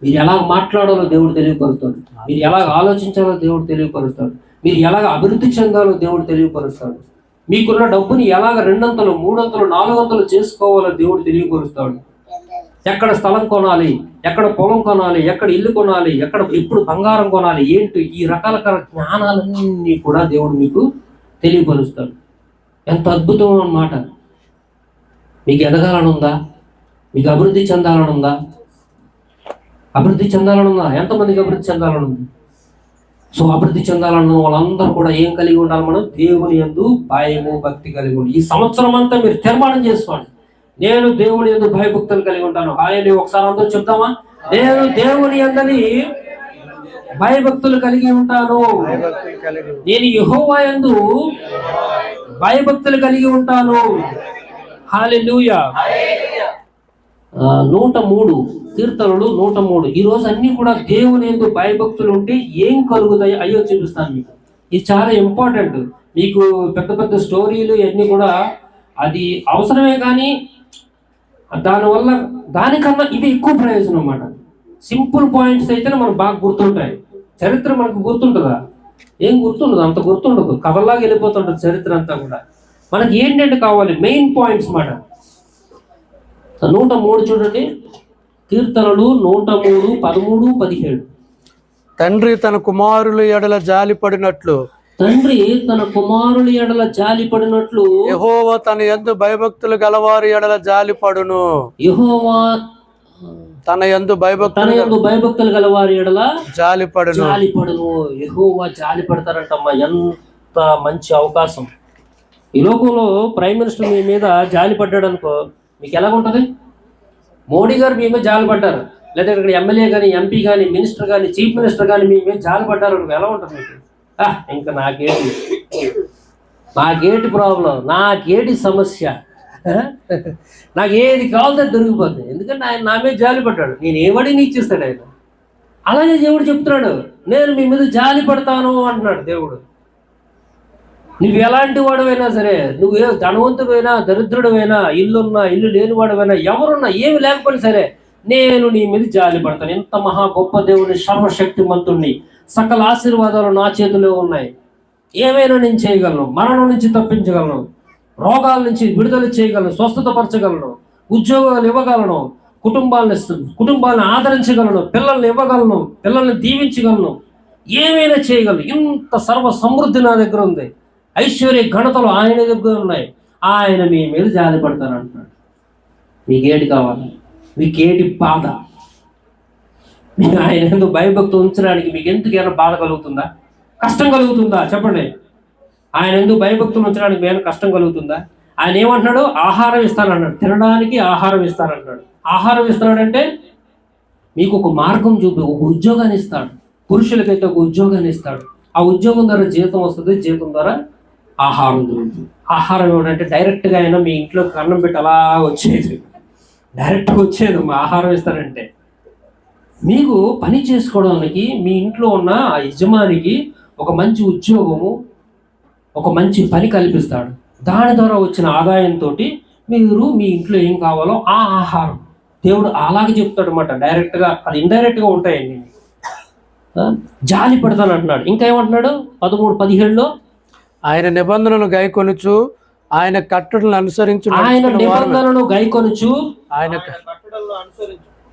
మీరు ఎలాగ మాట్లాడాలో దేవుడు తెలియపరుస్తాడు. మీరు ఎలాగ ఆలోచించాలో దేవుడు తెలియపరుస్తాడు. మీరు ఎలాగ అభివృద్ధి చెందాలో దేవుడు తెలియపరుస్తాడు. మీకున్న డబ్బుని ఎలాగ 2 అంతలు 3 అంతలు 4 అంతలు చేసుకోవాలో దేవుడు తెలియపరుస్తాడు. ఎక్కడ స్థలం కొనాలి, ఎక్కడ పొలం కొనాలి, ఎక్కడ ఇల్లు కొనాలి, ఎప్పుడు బంగారం కొనాలి, ఏంటి ఈ రకాల జ్ఞానాలన్నీ కూడా దేవుడు మీకు తెలియపరుస్తాడు. ఎంత అద్భుతం అన్నమాట. మీకు ఎదగాలని ఉందా? మీకు అభివృద్ధి చెందాలని ఉందా? ఎంతమందికి అభివృద్ధి చెందాలని ఉంది? సో అభివృద్ధి చెందాలన్న వాళ్ళందరూ కూడా ఏం కలిగి ఉండాలి? మనం దేవుని యందు భయము భక్తి కలిగి ఉండి ఈ సంవత్సరం అంతా మీరు తీర్మానం చేసుకోండి, నేను దేవుని యందు భయభక్తులు కలిగి ఉంటాను. ఆయన ఒకసారి అందరూ చెప్తామా? నేను దేవుని యందని భయభక్తులు కలిగి ఉంటాను. నేను యెహోవా యందు భయభక్తులు కలిగి ఉంటాను. హల్లెలూయా. 103 కీర్తనలు 103. ఈ రోజు అన్ని కూడా దేవుని యందు భయభక్తులు ఉంటే ఏం కలుగుతాయి అయ్యో చూపిస్తాను మీకు. ఇది చాలా ఇంపార్టెంట్. మీకు పెద్ద పెద్ద స్టోరీలు ఇవన్నీ కూడా అది అవసరమే, కానీ దానివల్ల దానికన్నా ఇది ఎక్కువ ప్రయోజనం అన్నమాట. సింపుల్ పాయింట్స్ అయితేనే మనకు బాగా గుర్తుంటాయి. చరిత్ర మనకు గుర్తుంటుందా? ఏం గుర్తుండదు, అంత గుర్తుండదు. కథలాగా వెళ్ళిపోతుంటుంది చరిత్ర అంతా కూడా. మనకి ఏంటంటే కావాలి మెయిన్ పాయింట్స్ మాట. 103 చూడండి. కీర్తనలు 103, 13, 17. తండ్రి తన కుమారుల ఎడల జాలిపడినట్లు యెహోవా తన యందు భయభక్తులు గలవారి ఎడల జాలిపడును. యెహోవా తన యందు భయభక్తులు గలవారి ఎడల జాలిపడును. యెహోవా జాలిపడతారంటమ్మా. ఎంత మంచి అవకాశం. ఈ లోకంలో ప్రైమ్ మినిస్టర్ మీ మీద జాలిపడ్డాడు అనుకో, మీకు ఎలాగుంటుంది? మోడీ గారు మీ మీద జాలిపడ్డారు, లేదా ఇక్కడ ఎమ్మెల్యే కానీ, ఎంపీ కానీ, మినిస్టర్ కానీ, చీఫ్ మినిస్టర్ కానీ మీ మీద జాలిపడ్డారు అనుకో, ఎలా ఉంటుంది మీకు? ఇంకా నాకేటి ప్రాబ్లం, నాకేటి సమస్య, నాకు ఏది కావాలో దొరికిపోతుంది. ఎందుకంటే ఆయన నా మీద జాలిపడ్డాడు, నేను ఏమడిని ఇచ్చిస్తాడు ఆయన. అలాగే దేవుడు చెప్తున్నాడు, నేను మీ మీద జాలి పడతాను అంటున్నాడు దేవుడు. నువ్వు ఎలాంటి వాడువైనా సరే, నువ్వు ధనవంతుడైనా దరిద్రుడైనా, ఇల్లున్నా ఇల్లు లేనివాడువైనా, ఎవరున్నా ఏమి లేకపోయినా సరే, నేను నీ మీద జాలి పడతాను. ఎంత మహా గొప్ప దేవుని, సర్వశక్తిమంతుణ్ణి, సకల ఆశీర్వాదాలు నా చేతిలో ఉన్నాయి. ఏమైనా నేను చేయగలను, మరణం నుంచి తప్పించగలను, రోగాల నుంచి విడుదల చేయగలను, స్వస్థతపరచగలను, ఉద్యోగాలు ఇవ్వగలను, కుటుంబాలను ఆదరించగలను, పిల్లల్ని ఇవ్వగలను, పిల్లల్ని దీవించగలను, ఏమైనా చేయగలను. ఇంత సర్వ సమృద్ధి నా దగ్గర ఉంది. ఐశ్వర్య ఘనతలు ఆయన దగ్గర ఉన్నాయి. ఆయన మీ మీద జాలి పడతాను అంటున్నాడు. మీకేటి కావాలి? మీకేటి బాధ? మీకు ఆయన ఎందుకు భయభక్తి ఉంచడానికి మీకు ఎందుకైనా బాధ కలుగుతుందా? కష్టం కలుగుతుందా? చెప్పండి. ఆయన ఎందుకు భయభక్తులు ఉంచడానికి ఏమైనా కష్టం కలుగుతుందా? ఆయన ఏమంటున్నాడు? ఆహారం ఇస్తానన్నాడు. తినడానికి ఆహారం ఇస్తానంటున్నాడు. ఆహారం ఇస్తున్నాడంటే మీకు ఒక మార్గం చూపి ఒక ఉద్యోగాన్ని ఇస్తాడు. పురుషులకైతే ఒక ఉద్యోగాన్ని ఇస్తాడు. ఆ ఉద్యోగం ద్వారా జీతం వస్తుంది, జీతం ద్వారా ఆహారం దొరుకుతుంది. ఆహారం ఏమిటంటే డైరెక్ట్గా అయినా మీ ఇంట్లోకి అన్నం పెట్టి అలా వచ్చేది, డైరెక్ట్గా వచ్చేది. మా ఆహారం ఇస్తారంటే మీకు పని చేసుకోవడానికి మీ ఇంట్లో ఉన్న ఆ యజమానికి ఒక మంచి ఉద్యోగము, ఒక మంచి పని కల్పిస్తాడు. దాని ద్వారా వచ్చిన ఆదాయంతో మీరు మీ ఇంట్లో ఏం కావాలో ఆ ఆహారం దేవుడు అలాగే చెప్తాడు అన్నమాట. డైరెక్ట్గా అది ఇండైరెక్ట్గా ఉంటాయండి. జాలి పడతాను అంటున్నాడు. ఇంకా ఏమంటున్నాడు? 13-17లో ఆయన నిబంధనను గైకొనుచు ఆయన కట్టడలను అనుసరించు, ఆయన నిబంధనను గైకొనుచు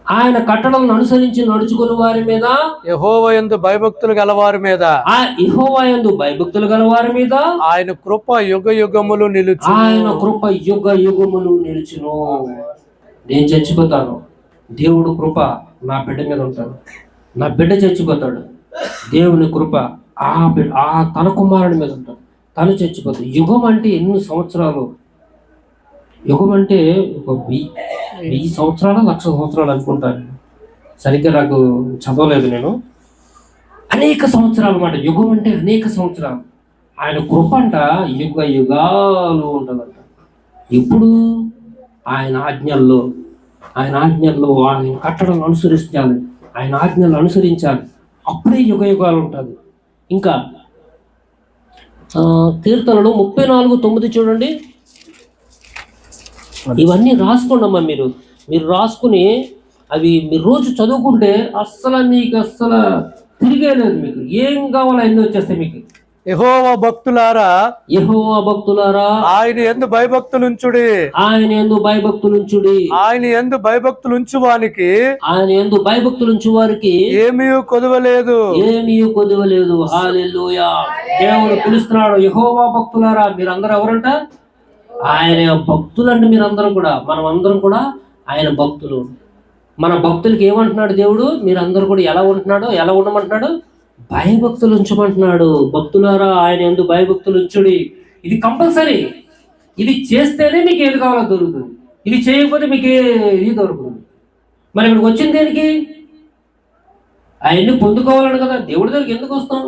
ఆయన కట్టడలను అనుసరించి నడుచుకుని వారి మీద, యెహోవా యందు భయభక్తులు గలవారి మీద, ఆ యెహోవా యందు భయభక్తులు గల వారి మీద ఆయన కృప యుగ యుగములు నిలుచు. ఆయన కృప యుగ యుగములు నిలుచును. నేను చచ్చిపోతాను, దేవుడు కృప నా బిడ్డ మీద ఉంటాడు. నా బిడ్డ చచ్చిపోతాడు, దేవుని కృప ఆ తన కుమారుడి మీద ఉంటాడు. తను చచ్చిపోతాడు. యుగం అంటే ఎన్ని సంవత్సరాలు? యుగం అంటే ఒక 1000 సంవత్సరాలు 1,00,000 సంవత్సరాలు అనుకుంటాను. సరిగ్గా నాకు చదవలేదు నేను. అనేక సంవత్సరాలు అన్నమాట. యుగం అంటే అనేక సంవత్సరాలు. ఆయన కృప అంట యుగ యుగాలు ఉంటుందంట. ఎప్పుడు? ఆయన ఆజ్ఞల్లో ఆయన కట్టడం అనుసరించాలి, ఆయన ఆజ్ఞలు అనుసరించాలి. అప్పుడే యుగ యుగాలు ఉంటుంది. ఇంకా కీర్తనలు 34:9 చూడండి. ఇవన్నీ రాసుకోండమ్మా. మీరు రాసుకుని అవి మీరు రోజు చదువుకుంటే మీకు అస్సలు తిరిగే లేదు. మీకు ఏం కావాలో అన్నీ వచ్చేస్తాయి మీకు. యెహోవా భక్తులారా ఆయన యందు భయభక్తులుంచుడి. ఆయన యందు భయభక్తులుంచుడి. ఆయన యందు భయభక్తులుంచువానికి వారికి ఏమీ కొదవలేదు. హల్లెలూయా. దేవుడు పిలుస్తున్నాడు, యెహోవా భక్తులారా. మీరందరూ ఎవరంట? ఆయన భక్తులంటే మీరందరూ కూడా, మనం అందరం కూడా ఆయన భక్తులు. మన భక్తులకి ఏమంటున్నాడు దేవుడు? మీరందరూ కూడా ఎలా ఉండమంటున్నాడు? భయభక్తులు ఉంచమంటున్నాడు. భక్తులారా ఆయన యందు భయభక్తులు ఉంచుడి. ఇది కంపల్సరీ. ఇది చేస్తేనే మీకు ఏది కావాలో దొరుకుతుంది. ఇది చేయకపోతే మీకు ఏది దొరుకుతుంది. మరి ఇక్కడికి వచ్చింది దేనికి? అవన్నీ పొందుకోవాలని కదా. దేవుడి దగ్గరికి ఎందుకు వస్తాం?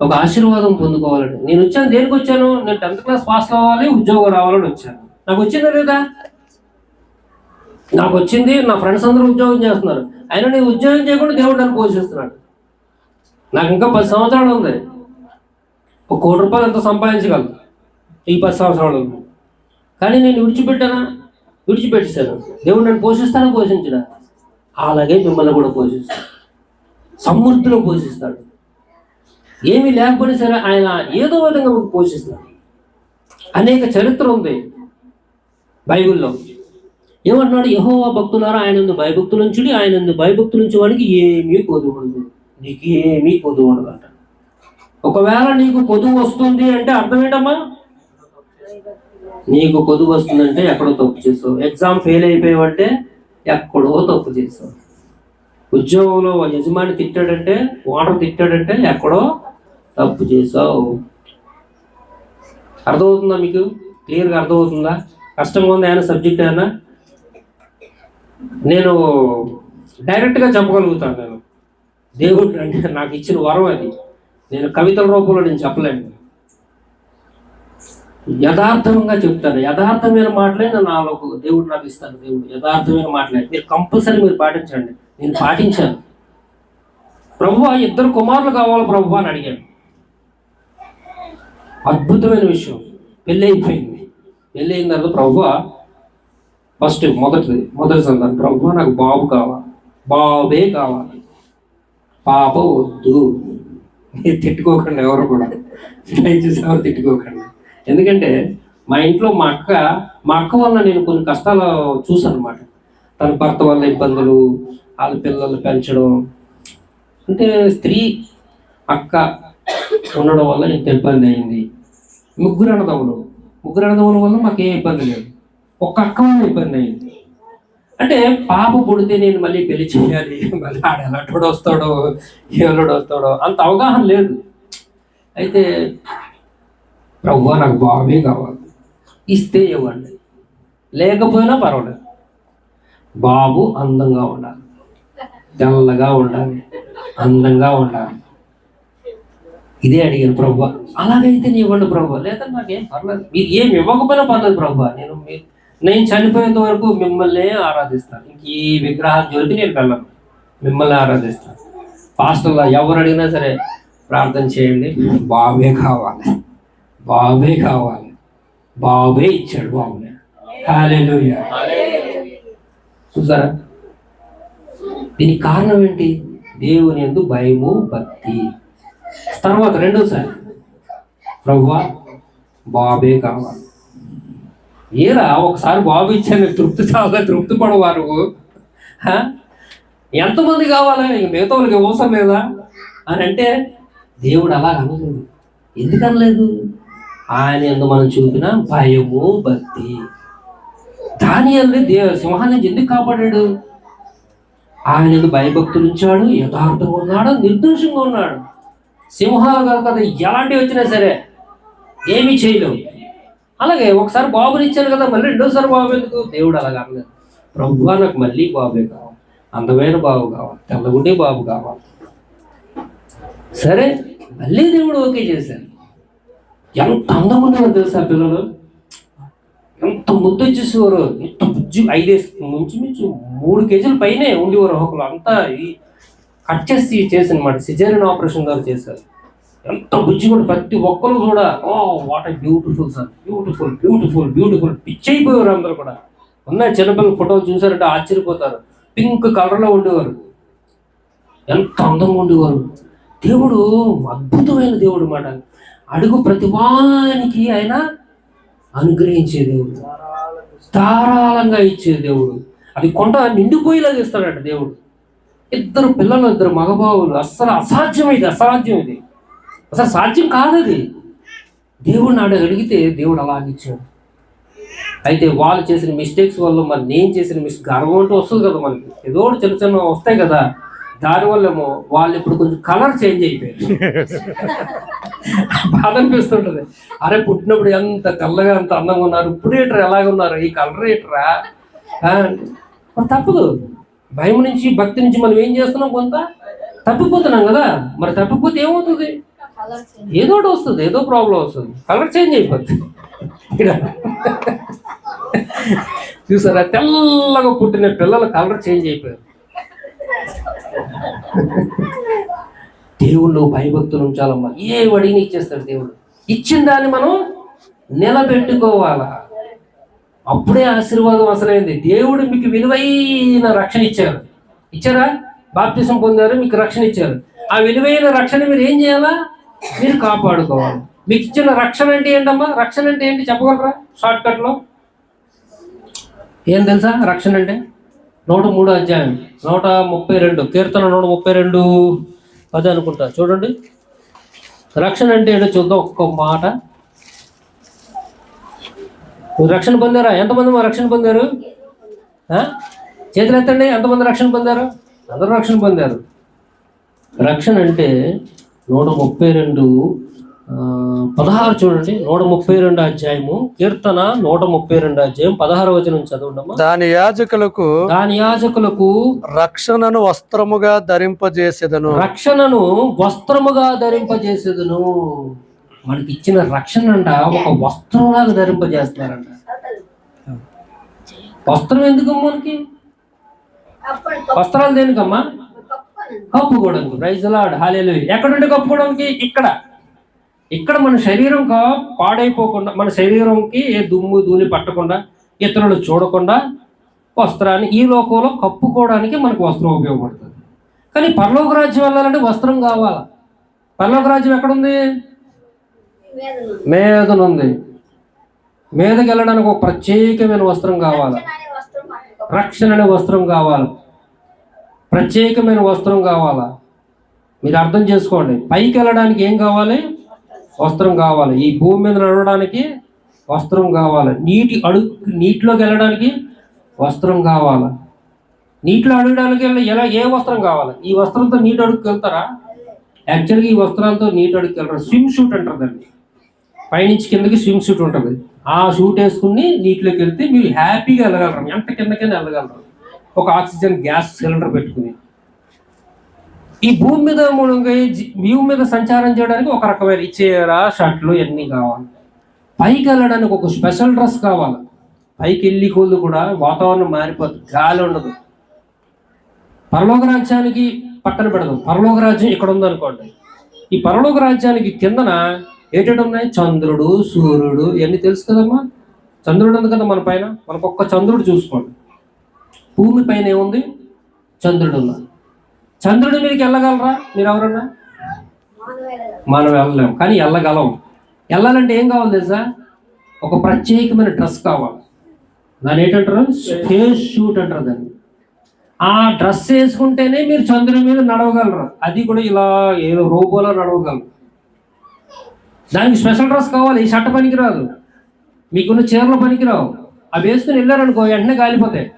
ఒక ఆశీర్వాదం పొందుకోవాలని. నేను వచ్చాను దేనికి వచ్చాను? నేను 10th క్లాస్ పాస్ అవ్వాలి, ఉద్యోగం రావాలని వచ్చాను. నాకు వచ్చిందా లేదా? నాకు వచ్చింది. నా ఫ్రెండ్స్ అందరూ ఉద్యోగం చేస్తున్నారు. అయినా నేను ఉద్యోగం చేయకుండా దేవుడు నన్ను పోషిస్తున్నాడు. నాకు ఇంకా 10 సంవత్సరాలు ఉంది. 1 కోటి రూపాయలు ఎంత సంపాదించగలను ఈ 10 సంవత్సరాలు. కానీ నేను విడిచిపెట్టేశాను. దేవుడు నన్ను పోషించడా? అలాగే మిమ్మల్ని కూడా పోషిస్తాడు. సమృద్ధిలో పోషిస్తాడు. ఏమీ లేకపోయినా సరే ఆయన ఏదో విధంగా పోషిస్తాడు. అనేక చరిత్ర ఉంది బైబిల్లో. ఏమంటున్నాడు? యెహోవా భక్తులారా ఆయన యందు భయభక్తులుంచుడి. ఆయన యందు భయభక్తులుంచే వాడికి ఏమీ కొదువడదు. నీకేమీ కొదువడదు అంట. ఒకవేళ నీకు కొదువు వస్తుంది అంటే అర్థం ఏంటమ్మా? నీకు కొదువు వస్తుందంటే ఎక్కడో తప్పు చేస్తావు. ఎగ్జామ్ ఫెయిల్ అయిపోయావంటే ఎక్కడో తప్పు చేస్తావు. ఉద్యోగంలో యజమాని తిట్టాడంటే, ఓనర్ తిట్టాడంటే ఎక్కడో తప్పు చేసావు. అర్థమవుతుందా మీకు? క్లియర్గా అర్థమవుతుందా? కష్టంగా ఉందా ఏమైనా సబ్జెక్ట్ అయినా? నేను డైరెక్ట్గా చెప్పగలుగుతాను. నేను దేవుడు అంటే నాకు ఇచ్చిన వరం అది. నేను కవితల రూపంలో నేను చెప్పలేను. యథార్థంగా చెప్తాను. యథార్థమైన మాటలే నాలో దేవుడు నాకు ఇస్తాను. దేవుడు యథార్థమైన మాటలే మీరు కంపల్సరీ మీరు పాటించండి. నేను పాటించాను. ప్రభువా 2 కుమారులు కావాలి ప్రభువా అని అడిగాను. అద్భుతమైన విషయం. పెళ్ళి అయిపోయింది. పెళ్ళి అయిన తర్వాత ప్రభువా మొదటి సంతానం, ప్రభువా నాకు బాబు కావాలి, బాబే కావాలి, పాప వద్దు. మీరు తిట్టుకోకండి, ఎవరు కూడా దయచేసి ఎవరు తిట్టుకోకండి. ఎందుకంటే మా ఇంట్లో మా అక్క వల్ల నేను కొన్ని కష్టాలు చూసాను అనమాట. తన భర్త వల్ల ఇబ్బందులు, వాళ్ళ పిల్లలు పెంచడం, అంటే స్త్రీ అక్క ఉండడం వల్ల ఇంత ఇబ్బంది అయింది. ముగ్గురు అన్నదమ్ముల వల్ల మాకు ఏ ఇబ్బంది లేదు. ఒక్క అక్క వల్ల ఇబ్బంది అయింది. అంటే పాప పుడితే నేను మళ్ళీ పెళ్లి చేయాలి, మళ్ళీ ఆడ ఎలాంటి వస్తాడో ఎవడు వస్తాడో అంత అవగాహన లేదు. అయితే ప్రభువా నాకు బాబే కావాలి, ఇస్తే ఇవ్వండి, లేకపోయినా పర్వాలేదు, బాబు అందంగా ఉండాలి, తెల్లగా ఉండాలి, అందంగా ఉండాలి. ఇదే అడిగాను ప్రభువా. అలాగైతే నీ ఇవ్వండి ప్రభువా, లేదా నాకేం పర్లేదు, మీరు ఏమి ఇవ్వకపోయినా పర్లేదు ప్రభువా, నేను చనిపోయేంత వరకు మిమ్మల్ని ఆరాధిస్తాను. ఇంక ఈ విగ్రహాల జోలికి నేను వెళ్ళను, మిమ్మల్ని ఆరాధిస్తాను. పాస్టర్లా ఎవరు అడిగినా సరే ప్రార్థన చేయండి, బాబే కావాలి, బాబే కావాలి, బాబే ఇచ్చాడు బాబునే. హల్లెలూయా. చూసారా? దీనికి కారణం ఏంటి? దేవుని యందు భయము, భక్తి. తర్వాత రెండోసారి ప్రభువా బాబే కావాలి. ఏరా ఒకసారి బాబు ఇచ్చాను తృప్తి పడవారు. ఎంతమంది కావాలా, ఇంక మిగతా వాళ్ళకి అవసరం లేదా అని అంటే దేవుడు అలా అనలేదు. ఎందుకు అనలేదు? ఆయన యందు మనం చూపిన భయము, భక్తి. దానియేలుని సింహాన్ని నుంచి ఎందుకు కాపాడాడు? ఆయన యందు భయభక్తులు ఉంచాడు, యథార్థంగా ఉన్నాడు, నిర్దోషంగా ఉన్నాడు. సింహాలు కదా ఎలాంటివి వచ్చినా సరే ఏమీ చేయలేవు. అలాగే ఒకసారి బాబునిచ్చాను కదా, మళ్ళీ రెండోసారి బాబు ఎందుకు? దేవుడు అలాగ అనలేదు. ప్రభువా నాకు మళ్ళీ బాబే కావాలి, అందమైన బాబు కావాలి, తెల్లగుండే బాబు కావాలి. సరే మళ్ళీ దేవుడు ఓకే చేశారు. ఎంత అందంగా ఉండేవారు తెలుసా పిల్లలు, ఎంత ముద్దు వచ్చేసేవారు, ఎంత బుజ్జి 5 నుంచి 3 కేజీల పైనే ఉండేవారు ఒకరు. అంతా ఈ కట్ చేసినమాట, సిజేరియన్ ఆపరేషన్ ద్వారా చేశారు. ఎంత బుజ్జి కూడా ప్రతి ఒక్కరు కూడా oh what a beautiful sir, beautiful beautiful beautiful పిచ్చి అయిపోయేవారు అందరూ కూడా. ఉన్నాయి చిన్నపిల్లల ఫోటోలు చూసారంటే ఆశ్చర్యపోతారు. పింక్ కలర్లో ఉండేవారు, ఎంత అందంగా ఉండేవారు. దేవుడు అద్భుతమైన దేవుడు అన్నమాట. అడుగు ప్రతివానికి ఆయన అనుగ్రహించే దేవుడు, ధారాళంగా ఇచ్చే దేవుడు. అది కొండ నిండిపోయేలాగా ఇస్తాడట దేవుడు. 2 పిల్లలు, 2 మగబావులు. అస్సలు అసాధ్యం ఇది, అసాధ్యం ఇది, అసలు సాధ్యం కాదది. దేవుడిని అడిగితే దేవుడు అలాగిచ్చాడు. అయితే వాళ్ళు చేసిన మిస్టేక్స్ వల్ల మరి నేను చేసిన గర్వం అంటూ వస్తుంది కదా మనకి, ఏదో చిన్న చిన్న వస్తాయి కదా, దానివల్లేమో వాళ్ళు ఇప్పుడు కొంచెం కలర్ చేంజ్ అయిపోయారు. బాధ అనిపిస్తుంటుంది. అరే పుట్టినప్పుడు ఎంత తెల్లగా ఎంత అందంగా ఉన్నారు, ఇప్పుడు ఏటరా ఎలాగ ఉన్నారు, ఈ కలర్ ఏటరా. మరి తప్పదు, భయం నుంచి భక్తి నుంచి మనం ఏం చేస్తున్నాం, కొంత తప్పిపోతున్నాం కదా. మరి తప్పిపోతే ఏమవుతుంది? ఏదో ఒకటి వస్తుంది, ఏదో ప్రాబ్లం వస్తుంది, కలర్ చేంజ్ అయిపోతుంది. చూసారా, తెల్లగా పుట్టిన పిల్లల కలర్ చేంజ్ అయిపోయారు. దేవుళ్ళు భయభక్తులు ఉంచాలమ్మా. ఏ వడిని ఇచ్చేస్తాడు దేవుడు. ఇచ్చిన దాన్ని మనం నిలబెట్టుకోవాలా, అప్పుడే ఆశీర్వాదం అసలైంది. దేవుడు మీకు విలువైన రక్షణ ఇచ్చారా? బాప్తిసం పొందారు, మీకు రక్షణ ఇచ్చారు. ఆ విలువైన రక్షణ మీరు ఏం చేయాలా? మీరు కాపాడుకోవాలి. మీకు ఇచ్చిన రక్షణ అంటే ఏంటమ్మా? రక్షణ అంటే ఏంటి చెప్పగలరా షార్ట్ కట్లో? ఏం తెలుసా రక్షణ అంటే? 103 అధ్యాయం 132 కీర్తన 132 అదే అనుకుంటా. చూడండి రక్షణ అంటే ఏంటో చూద్దాం ఒక్క మాట. రక్షణ పొందారా? ఎంతమంది మా రక్షణ పొందారు? చేతులు ఎత్తండి. ఎంతమంది రక్షణ పొందారు? అందరూ రక్షణ పొందారు. రక్షణ అంటే 132:16 చూడండి. 132 అధ్యాయము కీర్తన 132 అధ్యాయం 16వ వచనం చదవండి. దాని యాజకులకు రక్షణను వస్త్రముగా ధరింపజేసేదను. రక్షణను వస్త్రముగా ధరింపజేసేదను. మనకి ఇచ్చిన రక్షణ అంట ఒక వస్త్రంలాగా ధరింపజేస్తున్నారంట. వస్త్రం ఎందుకు మనకి? వస్త్రాలు దేనికమ్మా? కప్పుకోవడానికి. ప్రైజ్ ది లార్డ్, హల్లెలూయా. ఎక్కడుంటే కప్పుకోవడానికి? ఇక్కడ మన శరీరం పాడైపోకుండా, మన శరీరంకి ఏ దుమ్ము ధూళి పట్టకుండా, ఇతరులు చూడకుండా వస్త్రాన్ని ఈ లోకంలో కప్పుకోవడానికి మనకు వస్త్రం ఉపయోగపడుతుంది. కానీ పరలోక రాజ్యం వెళ్ళాలంటే వస్త్రం కావాలా. పరలోక రాజ్యం ఎక్కడుంది? మీదనుంది. మీదకి వెళ్ళడానికి ఒక ప్రత్యేకమైన వస్త్రం కావాలి. రక్షణ అనే వస్త్రం కావాలి, ప్రత్యేకమైన వస్త్రం కావాలా. మీరు అర్థం చేసుకోండి. పైకి వెళ్ళడానికి ఏం కావాలి? వస్త్రం కావాలి. ఈ భూమి మీద నడవడానికి వస్త్రం కావాలి. నీటిలోకి వెళ్ళడానికి వస్త్రం కావాలి. నీటిలో అడగడానికి ఏ వస్త్రం కావాలి? ఈ వస్త్రంతో నీటి అడుగుకి వెళ్తారా? యాక్చువల్గా ఈ వస్త్రాలతో నీటి అడుగుకి వెళ్ళరు. స్విమ్ సూట్ అంటారు దాన్ని. పైనుంచి కిందకి స్విమ్ సూట్ ఉంటుంది. ఆ సూట్ వేసుకుని నీటిలోకి వెళ్తే మీరు హ్యాపీగా వెళ్ళగలరు, ఎంత కిందకైనా వెళ్ళగలరు. ఒక ఆక్సిజన్ గ్యాస్ సిలిండర్ పెట్టుకుని ఈ భూమి మీద సంచారం చేయడానికి ఒక రకమైన చీర, షర్ట్లు ఇవన్నీ కావాలి. పైకి వెళ్ళడానికి ఒక స్పెషల్ డ్రెస్ కావాలి. పైకి వెళ్ళి కొద్ది కూడా వాతావరణం మారిపోతుంది, గాలి ఉండదు. పరలోక రాజ్యానికి పక్కన పెడదాం. పరలోక రాజ్యం ఇక్కడ ఉందనుకోండి. ఈ పరలోక రాజ్యానికి కిందన ఏటేటి ఉన్నాయి? చంద్రుడు, సూర్యుడు, ఇవన్నీ తెలుసు కదమ్మా. చంద్రుడు ఉంది కదా మన పైన. మనకు ఒక్క చంద్రుడు చూసుకోండి. భూమి పైన ఏముంది? చంద్రుడు ఉన్నాడు. చంద్రుడి మీదకి వెళ్ళగలరా మీరు ఎవరన్నా? మనం వెళ్ళలేము, కానీ వెళ్ళగలం. వెళ్ళాలంటే ఏం కావాలి తెలుసా? ఒక ప్రత్యేకమైన డ్రెస్ కావాలి. దాన్ని ఏంటంటారు? స్పేస్ షూట్ అంటారు దాన్ని. ఆ డ్రెస్ వేసుకుంటేనే మీరు చంద్రుని మీద నడవగలరు, అది కూడా ఇలా ఏదో రోబోలో నడవగలరు. దానికి స్పెషల్ డ్రెస్ కావాలి, ఈ షర్ట్ పనికిరాదు, మీకున్న చీరలు పనికిరావు. అవి వేసుకుని వెళ్ళారనుకో వెంటనే కాలిపోతాయి,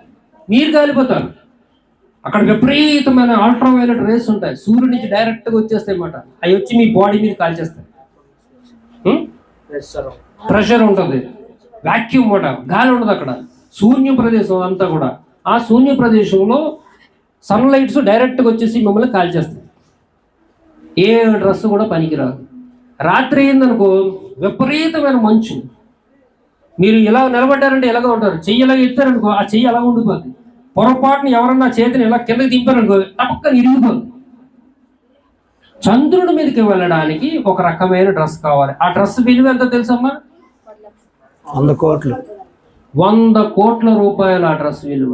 మీరు కాలిపోతారు. అక్కడ విపరీతమైన అల్ట్రావైలెట్ రేస్ ఉంటాయి, సూర్యుడి నుంచి డైరెక్ట్గా వచ్చేస్తాయి అన్నమాట. అవి వచ్చి మీ బాడీ మీద కాల్చేస్తాయి. ప్రెషర్ ఉంటుంది, వాక్యూమ్ మాట, గాలి ఉండదు అక్కడ, శూన్య ప్రదేశం అంతా కూడా. ఆ శూన్య ప్రదేశంలో సన్లైట్స్ డైరెక్ట్గా వచ్చేసి మిమ్మల్ని కాల్చేస్తాయి. ఏ డ్రెస్ కూడా పనికిరాదు. రాత్రి అయిందనుకో విపరీతమైన మంచు, మీరు ఇలా నిలబడ్డారంటే ఎలాగ ఉంటారు, చెయ్యి ఇలా ఎత్తారనుకో ఆ చెయ్యి అలా ఉండిపోద్ది. పొరపాటుని ఎవరన్నా చేతిని ఇలా కిందకి దింపారనుకో టపక్కన ఇరిగిపోద్ది. చంద్రుడి మీదకి వెళ్ళడానికి ఒక రకమైన డ్రెస్ కావాలి. ఆ డ్రెస్ విలువ ఎంత తెలుసమ్మా? 100 కోట్లు. 100 కోట్ల రూపాయలు ఆ డ్రెస్ విలువ.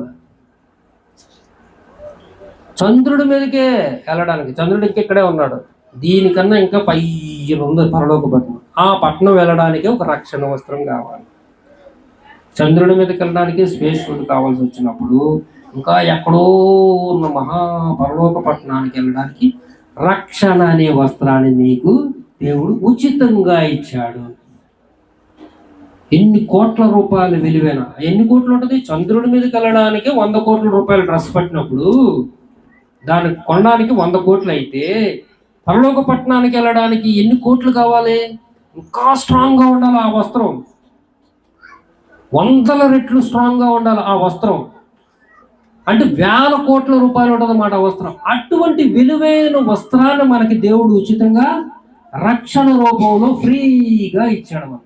చంద్రుడి మీదకే వెళ్ళడానికి, చంద్రుడి ఇక్కడే ఉన్నాడు, దీనికన్నా ఇంకా పైన ఉంది పరలోక పట్టణం. ఆ పట్టణం వెళ్ళడానికి ఒక రక్షణ వస్త్రం కావాలి. చంద్రుడి మీదకి వెళ్ళడానికి స్పేస్ ఫుడ్ కావాల్సి వచ్చినప్పుడు ఇంకా ఎక్కడో ఉన్న మహా పరలోక పట్టణానికి వెళ్ళడానికి రక్షణ అనే వస్త్రాన్ని మీకు దేవుడు ఉచితంగా ఇచ్చాడు. ఎన్ని కోట్ల రూపాయలు విలువైన, ఎన్ని కోట్లు ఉంటుంది? చంద్రుడి మీదకి వెళ్ళడానికి 100 కోట్ల రూపాయలు డ్రెస్ పట్టినప్పుడు దాన్ని కొనడానికి 100 కోట్లు అయితే పరలోక పట్టణానికి వెళ్ళడానికి ఎన్ని కోట్లు కావాలి? ఇంకా స్ట్రాంగ్గా ఉండాలి ఆ వస్త్రం, 100 రెట్లు స్ట్రాంగ్గా ఉండాలి ఆ వస్త్రం. అంటే 1000 కోట్ల రూపాయలు ఉంటుంది అన్నమాట ఆ వస్త్రం. అటువంటి విలువైన వస్త్రాన్ని మనకి దేవుడు ఉచితంగా రక్షణ రూపంలో ఫ్రీగా ఇచ్చాడు మనకి.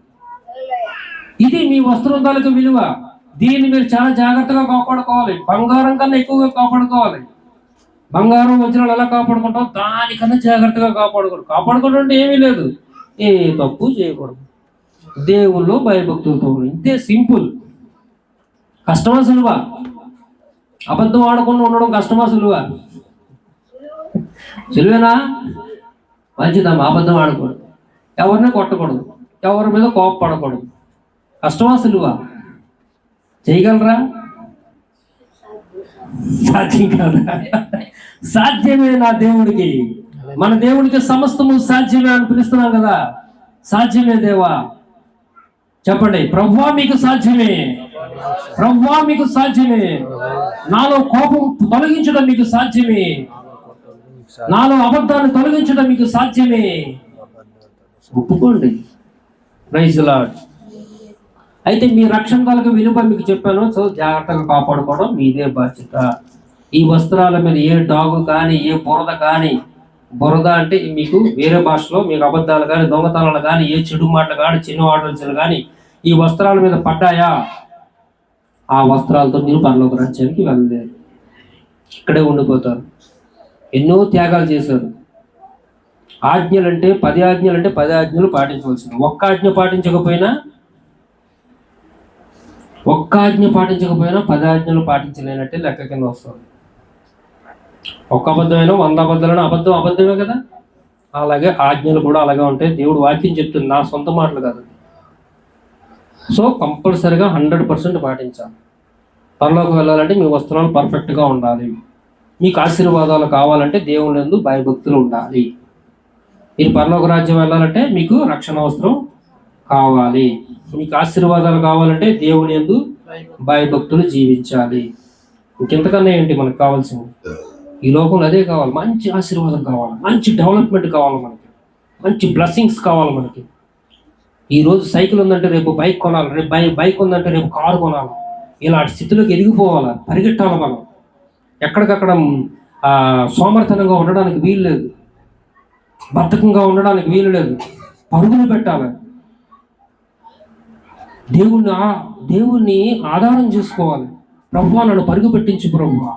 ఇది మీ వస్త్రం తాలూకు విలువ. దీన్ని మీరు చాలా జాగ్రత్తగా కాపాడుకోవాలి, బంగారం కన్నా ఎక్కువగా కాపాడుకోవాలి. బంగారం వజ్రాలు ఎలా కాపాడుకుంటాం, దానికన్నా జాగ్రత్తగా కాపాడుకోవడం అంటే ఏమీ లేదు, ఏ తప్పు చేయకూడదు, దేవుళ్ళు భయభక్తులతో, ఇంతే సింపుల్. కష్టమా సులువ? అబద్ధం ఆడకుండా ఉండడం కష్టమా సులువ? సులువేనా? మంచిదమ్మా, అబద్ధం ఆడకూడదు, ఎవరిని కొట్టకూడదు, ఎవరి మీద కోపపడకూడదు. కష్టమా సులువ? చేయగలరా? సాధ్యం కాదా? సాధ్యమే నా దేవుడికి. మన దేవుడికి సమస్తము సాధ్యమే అని పిలుస్తున్నాం కదా. సాధ్యమే దేవా, చెప్పండి. ప్రభువా మీకు సాధ్యమే, ప్రభువా మీకు సాధ్యమే, నాలో కోపం తొలగించడం మీకు సాధ్యమే, నాలో అబద్ధాన్ని తొలగించడం మీకు సాధ్యమే. ఒప్పుకోండి. Praise the lord. అయితే మీ రక్షణ తాలూకు విలువ మీకు చెప్పాను, సో జాగ్రత్తగా కాపాడుకోవడం మీదే బాధ్యత. ఈ వస్త్రాల మీద ఏ డాగు కానీ, ఏ బురద కానీ, బురద అంటే మీకు వేరే భాషలో మీకు అబద్ధాలు కానీ, దొంగతనాలు కానీ, ఏ చెడు మాటలు కానీ, చిన్న ఆటలు కానీ ఈ వస్త్రాల మీద పడ్డాయా, ఆ వస్త్రాలతో మీరు పరలోక రాజ్యానికి వెళ్ళలేరు, ఇక్కడే ఉండిపోతారు. ఎన్నో త్యాగాలు చేశారు. ఆజ్ఞలంటే 10 ఆజ్ఞలు అంటే 10 ఆజ్ఞలు పాటించవలసింది. ఒక్క ఆజ్ఞ పాటించకపోయినా 10 ఆజ్ఞలు పాటించలేనట్టే లెక్క కింద వస్తుంది. ఒక్క అబద్ధమైనా 100 అబద్ధాలైనా అబద్ధమే కదా. అలాగే ఆజ్ఞలు కూడా అలాగే ఉంటాయి. దేవుడు వాక్యం చెప్తుంది, నా సొంత మాటలు కాదు. సో కంపల్సరిగా 100% పాటించాలి. పరలోకి వెళ్ళాలంటే మీ వస్త్రాలు పర్ఫెక్ట్గా ఉండాలి. మీకు ఆశీర్వాదాలు కావాలంటే దేవుని యందు భయభక్తులు ఉండాలి. మీరు పరలోక రాజ్యం వెళ్ళాలంటే మీకు రక్షణ వస్త్రం కావాలి. మీకు ఆశీర్వాదాలు కావాలంటే దేవుని యందు భయభక్తులు జీవించాలి. ఇంకెంతకన్నా ఏంటి మనకు కావాల్సింది? ఈ లోకంలో అదే కావాలి. మంచి ఆశీర్వాదం కావాలి, మంచి డెవలప్మెంట్ కావాలి, మనకి మంచి బ్లెస్సింగ్స్ కావాలి. మనకి ఈరోజు సైకిల్ ఉందంటే రేపు బైక్ కొనాలి, రేపు బైక్ ఉందంటే రేపు కారు కొనాలి. ఇలాంటి స్థితిలోకి ఎదిగిపోవాలి, పరిగెట్టాలి. మనం ఎక్కడికక్కడ సోమర్థనంగా ఉండడానికి వీలు లేదు, బద్ధకంగా ఉండడానికి వీలు లేదు, పరుగులు పెట్టాలి. దేవుణ్ణి ఆధారం చేసుకోవాలి. ప్రభువా నన్ను పరుగు పెట్టించు ప్రభువా,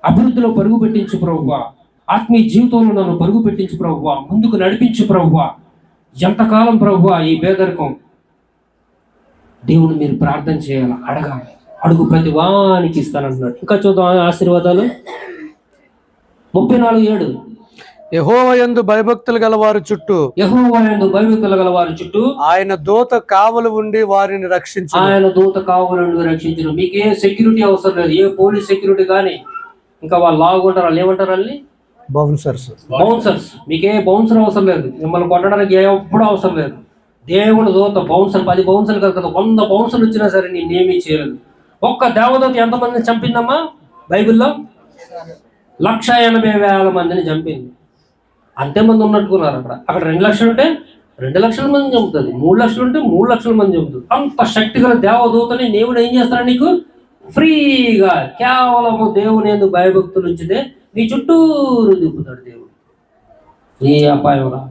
అభివృద్ధిలో పరుగు పెట్టించు ప్రభువా, ఆత్మీయ జీవితంలో నన్ను పరుగు పెట్టించు ప్రభువా, ముందుకు నడిపించు ప్రభువా. ఎంతకాలం ప్రభువా ఈ పేదరికం? దేవుని మీరు ప్రార్థన చేయాలి, అడగాలి. అడుగు ప్రతి వానికి ఇస్తానంటున్నాడు. ఇంకా చూద్దాం ఆశీర్వాదాలు. 34:7 యెహోవా యందు భయభక్తులు గలవారు చుట్టూ, యెహోవా యందు భయభక్తులు గలవారి చుట్టూ ఆయన దూత కావలు ఉండి వారిని రక్షించు. ఆయన దూత కావలు రక్షించును. మీకు ఏ సెక్యూరిటీ అవసరం లేదు, ఏ పోలీస్ సెక్యూరిటీ కానీ, ఇంకా వాళ్ళు లాగుంటారు, వాళ్ళు ఏమంటారు వాళ్ళని బౌన్సర్స్. బౌన్సర్స్. మీకే బౌన్సర్ అవసరం లేదు, మిమ్మల్ని కొట్టడానికి ఎప్పుడు అవసరం లేదు. దేవుడు దూత బౌన్సర్ 10 బౌన్సర్లు కాదు కదా, 100 బౌన్సర్లు వచ్చినా సరే నేను ఏమీ చేయలేదు. ఒక్క దేవదూత ఎంతమందిని చంపిందమ్మా బైబిల్లో? 180,000 మందిని చంపింది. అంతేమంది ఉన్నట్టుకున్నారు అక్కడ 2 లక్షలు ఉంటే 2 లక్షల మంది చంపుతుంది, 3 లక్షలు ఉంటే 3 లక్షల మంది చంపుతుంది. అంత శక్తి గల దేవదూతని దేవుడు ఏం చేస్తాడు నీకు? ఫ్రీగా కేవలము దేవుని యందు భయభక్తులు ఉంచితే నీ చుట్టూరు తిప్పుతాడు దేవుడు. ఏ అపాయం రా,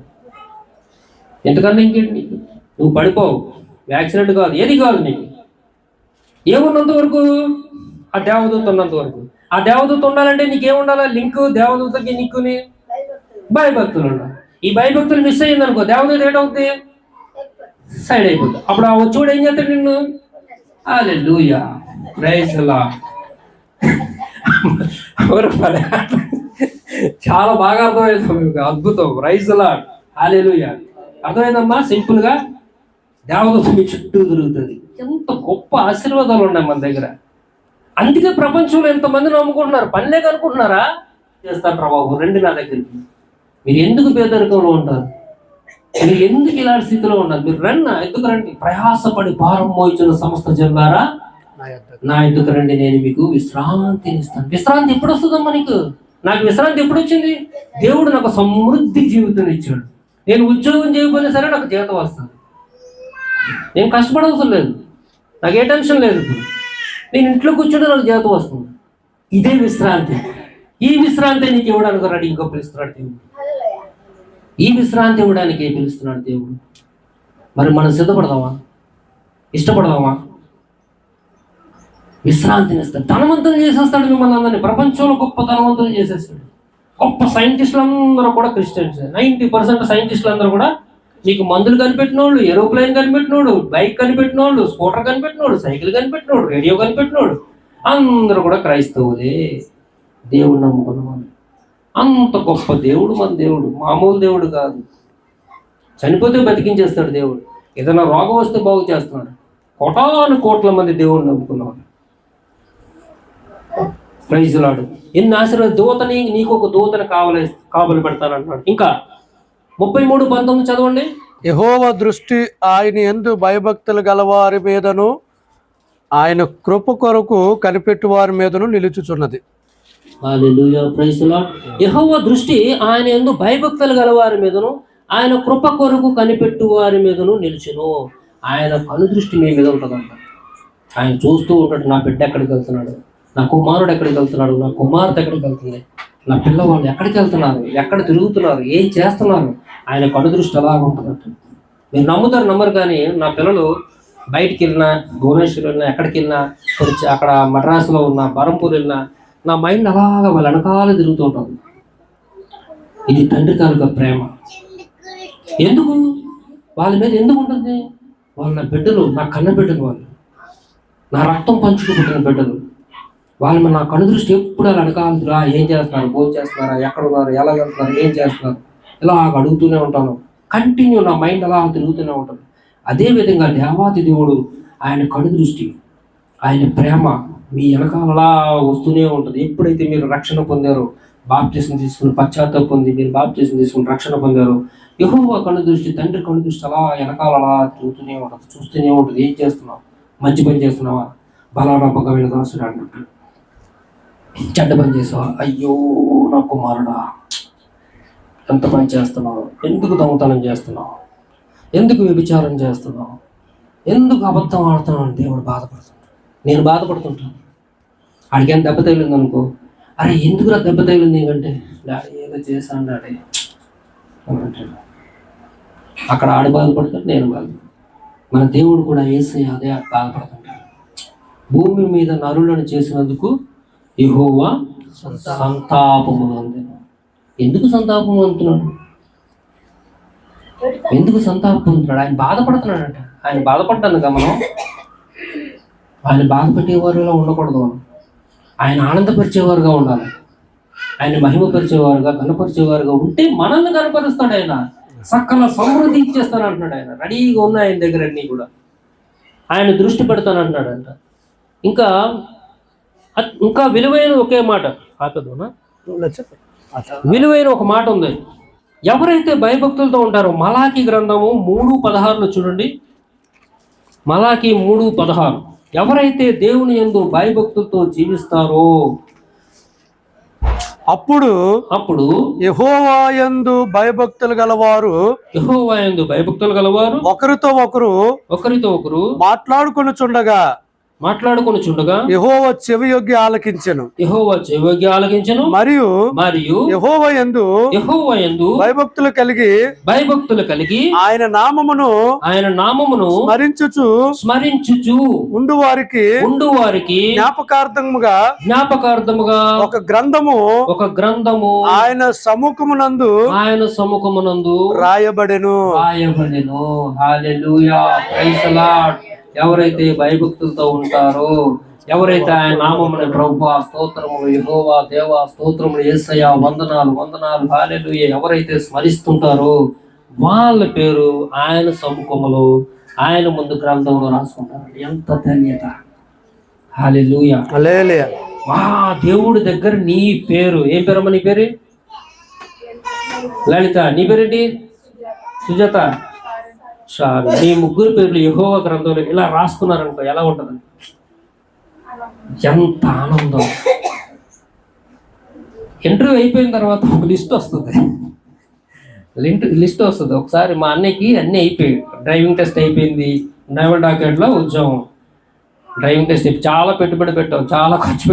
ఎంతకన్నా ఇంకేంటి నీకు? నువ్వు పడిపోవు, యాక్సిడెంట్ కాదు, ఏది కాదు. నీకు ఏమున్నంత వరకు ఆ దేవదూత ఉన్నంత వరకు. ఆ దేవదూత ఉండాలంటే నీకేముండాలా లింకు? దేవదూతకి నీకుని భయభక్తులు ఉండాలి. ఈ భయభక్తులు మిస్ అయ్యింది అనుకో, దేవదూత ఏంటవుతుంది? సైడ్ అయిపోతుంది. అప్పుడు ఆ వచ్చుడు ఏం చేస్తాడు నిన్ను? హల్లెలూయా, ప్రైజ్ ది లార్డ్. చాలా బాగా అర్థమైంది, అద్భుతం, ప్రైజ్ ది లార్డ్, హల్లెలూయా. అర్థమైందమ్మా? సింపుల్ గా దేవదూత మీ చుట్టూ తిరుగుతుంది. ఎంత గొప్ప ఆశీర్వాదాలు ఉన్నాయి మన దగ్గర. అందుకే ప్రపంచంలో ఎంతమంది నమ్ముకుంటున్నారు. పనిలేక అనుకుంటున్నారా? చేస్తారా బాబు, రండి నా దగ్గరికి. మీరు ఎందుకు పేదరికంలో ఉంటారు? మీరు ఎందుకు ఇలాంటి స్థితిలో ఉన్నారు? మీరు ఎందుకు రండి? ప్రయాసపడి భారం మోయించిన సమస్త జనులారా నా ఎందుకు రండి, నేను మీకు విశ్రాంతిని ఇస్తాను. విశ్రాంతి ఎప్పుడు వస్తుందమ్మా నీకు? నాకు విశ్రాంతి ఎప్పుడు వచ్చింది? దేవుడు నాకు సమృద్ధి జీవితం ఇచ్చాడు. నేను ఉద్యోగం చేయకపోయినా సరే నాకు జీతం వస్తుంది. నేను కష్టపడవసరం లేదు, నాకు ఏ టెన్షన్ లేదు. నేను ఇంట్లో కూర్చుంటే నాకు జీతం వస్తుంది. ఇదే విశ్రాంతి. ఈ విశ్రాంతి నీకు ఇవ్వడానికి రెడీ ఇంకో పిలుస్తున్నాడు దేవుడు. ఈ విశ్రాంతి ఇవ్వడానికి పిలుస్తున్నాడు దేవుడు. మరి మనం సిద్ధపడదామా? ఇష్టపడదామా? విశ్రాంతిని ఇస్తాడు. ధనవంతులు చేసేస్తాడు మిమ్మల్ని అందరినీ. ప్రపంచంలో గొప్ప ధనవంతులు చేసేస్తాడు. గొప్ప సైంటిస్టులు అందరూ కూడా క్రిస్టియన్స్. 90% సైంటిస్టులు అందరూ కూడా నీకు మందులు కనిపెట్టినోళ్ళు, ఏరోప్లేన్ కనిపెట్టినోడు, బైక్ కనిపెట్టినోళ్ళు, స్కూటర్ కనిపెట్టినోడు, సైకిల్ కనిపెట్టినోడు, రేడియో కనిపెట్టినోడు, అందరూ కూడా క్రైస్తవులే. దేవుడు నమ్ముకున్న వాళ్ళు. అంత గొప్ప దేవుడు మన దేవుడు, మామూలు దేవుడు కాదు. చనిపోతే బతికించేస్తాడు దేవుడు. ఏదైనా రోగం వస్తే బాగు చేస్తున్నాడు. కోట్ల మంది దేవుడు నమ్ముకున్నవాడు. Praise the lord. ఎన్ని ఆశీర్వాద దూతని, నీకు ఒక దూతని కావలి పెడతానంటున్నాడు. ఇంకా 33:19 చదవండి. యెహోవా దృష్టి ఆయన యందు భయభక్తులు గలవారి మీదను ఆయన కృప కొరకు కనిపెట్టు వారి మీదను నిలుచుచున్నది. హల్లెలూయా, ప్రైజ్ ది లార్డ్. యెహోవా దృష్టి ఆయన యందు భయభక్తులు గలవారి మీదను ఆయన కృప కొరకు కనిపెట్టు వారి మీదను నిలుచును. ఆయన కనుదృష్టి మీ మీద ఉంటుందంట. ఆయన చూస్తూ ఉంటాడు, నా బిడ్డ ఎక్కడికి వెళ్తున్నాడు, నా కుమారుడు ఎక్కడికి వెళ్తున్నాడు, నా కుమార్తె ఎక్కడికి వెళ్తుంది, నా పిల్లవాళ్ళు ఎక్కడికి వెళ్తున్నారు, ఎక్కడ తిరుగుతున్నారు, ఏం చేస్తున్నారు. ఆయన కనుదృష్టి అలాగ ఉంటుందంట. మీరు నమ్ముతారు నమ్మరు కానీ నా పిల్లలు బయటికి వెళ్ళినా, భువనేశ్వర్ వెళ్ళినా, ఎక్కడికి వెళ్ళినా, అక్కడ మద్రాసులో ఉన్న బరంపూర్ వెళ్ళినా నా మైండ్ అలాగా వాళ్ళ వెనకాల తిరుగుతూ ఉంటుంది. ఇది తండ్రి తాలూకా ప్రేమ. ఎందుకు వాళ్ళ మీద ఎందుకు ఉంటుంది? వాళ్ళు నా బిడ్డలు, నా కన్న బిడ్డలు, వాళ్ళు నా రక్తం పంచుకు పుట్టిన బిడ్డలు. వాళ్ళు నా కనుదృష్టి ఎప్పుడు అలా వెనకాల ఏం చేస్తున్నారు, భోజనం చేస్తున్నారా, ఎక్కడ ఉన్నారు, ఎలా వెళ్తున్నారు, ఏం చేస్తున్నారు, ఇలా అడుగుతూనే ఉంటాను. కంటిన్యూ నా మైండ్ అలా తిరుగుతూనే ఉంటుంది. అదేవిధంగా దేవాతి దేవుడు ఆయన కనుదృష్టి, ఆయన ప్రేమ మీ వెనకాల అలా వస్తూనే ఉంటుంది. ఎప్పుడైతే మీరు రక్షణ పొందారో, బాప్తిసం తీసుకుని పశ్చాత్తాపం పొంది మీరు బాప్తిసం తీసుకుని రక్షణ పొందారో, యెహోవా కనుదృష్టి, తండ్రి కనుదృష్టి అలా వెనకాల అలా తిరుగుతూనే ఉంటుంది, చూస్తూనే ఉంటుంది. ఏం చేస్తున్నావు? మంచి పని చేస్తున్నావా? బలానమ్మకమైన దాసుడు అంటుంటాడు. చెడ్డ పని చేసావా? అయ్యో నా కుమారుడా, ఎంత పని చేస్తున్నావు, ఎందుకు దొంగతనం చేస్తున్నావు, ఎందుకు వ్యభిచారం చేస్తున్నావు, ఎందుకు అబద్ధం ఆడుతున్నావు అని దేవుడు బాధపడుతుంటాడు. నేను బాధపడుతుంటాను. ఆడికేం దెబ్బ తగిలింది అనుకో, అరే ఎందుకురా దెబ్బ తగిలింది అంటే, డాడీ ఏదో చేశాను డాడీ అని అంటాడు. అక్కడ ఆడి బాధపడతాడు, నేను బాధపడతాను. మన దేవుడు కూడా యేసయ్య అదే బాధపడుతుంటాడు. భూమి మీద నరులను చేసినందుకు యెహోవా సంతాపము నొందెను. ఎందుకు సంతాపం అందుతున్నాడు? ఎందుకు సంతాపం పొందుతున్నాడు? ఆయన బాధపడుతున్నాడంట. ఆయన బాధపడ్డాను మనం ఆయన బాధపెట్టేవారుగా ఉండకూడదు. మనం ఆయన ఆనందపరిచేవారుగా ఉండాలి. ఆయన మహిమపరిచేవారుగా, కనపరిచేవారుగా ఉంటే మనల్ని కనపరుస్తాడు. ఆయన సకల సమృద్ధి ఇచ్చేస్తాను అంటున్నాడు. ఆయన రెడీగా ఉన్నాయి ఆయన దగ్గర అన్నీ కూడా. ఆయన దృష్టి పెడతాను అంటున్నాడంట. ఇంకా ఇంకా విలువైన ఒకే మాట ఆపేదోనా, విలువైన ఒక మాట ఉంది. ఎవరైతే భయభక్తులతో ఉంటారో, మలాకి గ్రంథము 3:16 చూడండి. మలాకి 3:16. ఎవరైతే దేవుని యందు భయభక్తులతో జీవిస్తారో అప్పుడు యెహోవా యందు భయభక్తులు గలవారు ఒకరితో ఒకరు మాట్లాడుకొనుచుండగా యెహోవా చెవి యొగ్గి ఆలకించెను. మరియు యెహోవా యందు భయభక్తులు కలిగి ఆయన నామమును స్మరించుచు ఉండు వారికి జ్ఞాపకార్థముగా ఒక గ్రంథము ఆయన సముఖమునందు రాయబడెను. హల్లెలూయా, ప్రైజ్ ది లార్డ్. ఎవరైతే భయభక్తులతో ఉంటారో, ఎవరైతే ఆయన నామమున ప్రభువా స్తోత్రములు, యెహోవా దేవా స్తోత్రములు, యేసయ్యా వందనాలు హల్లెలూయా ఎవరైతే స్మరిస్తుంటారో వాళ్ళ పేరు ఆయన సముఖములో, ఆయన ముందు గ్రంథంలో రాసుకుంటారు. ఎంత ధన్యత! హల్లెలూయా. దేవుడి దగ్గర నీ పేరు ఏం పేరమ్మా? నీ పేరు లలిత. నీ పేరేంటి? సుజాత. మీ ముగ్గురు పేర్లు యెహోవా గ్రంథంలో ఇలా రాసుకున్నారనుకో, ఎలా ఉంటుంది? ఎంత ఆనందం! ఇంటర్వ్యూ అయిపోయిన తర్వాత ఒక లిస్ట్ వస్తుంది. ఒకసారి మా అన్నయ్యకి అన్నీ అయిపోయాయి. డ్రైవింగ్ టెస్ట్ అయిపోయింది, డ్రైవర్ డాక్యుమెంట్లో ఉద్యోగం. డ్రైవింగ్ టెస్ట్ చాలా పెట్టుబడి పెట్టాం, చాలా ఖర్చు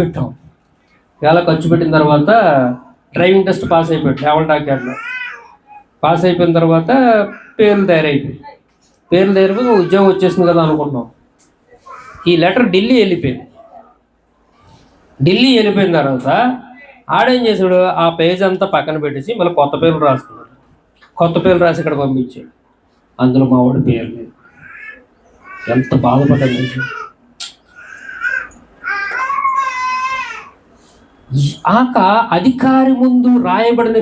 పెట్టిన తర్వాత డ్రైవింగ్ టెస్ట్ పాస్ అయిపోయాడు. డ్రైవర్ డాక్యుమెంట్లో పాస్ అయిపోయిన తర్వాత పేర్లు తయారైపోయి ఉద్యోగం వచ్చేసింది కదా అనుకుంటున్నాం. ఈ లెటర్ ఢిల్లీ వెళ్ళిపోయిన తర్వాత ఆడేం చేశాడు, ఆ పేజ్ అంతా పక్కన పెట్టేసి మళ్ళీ కొత్త పేర్లు రాసుకున్నాడు. కొత్త పేర్లు రాసి ఇక్కడ పంపించాడు. అందులో మా వాడి పేరు లేదు. ఎంత బాధపడ్డాడు! అధికారి ముందు రాయబడిన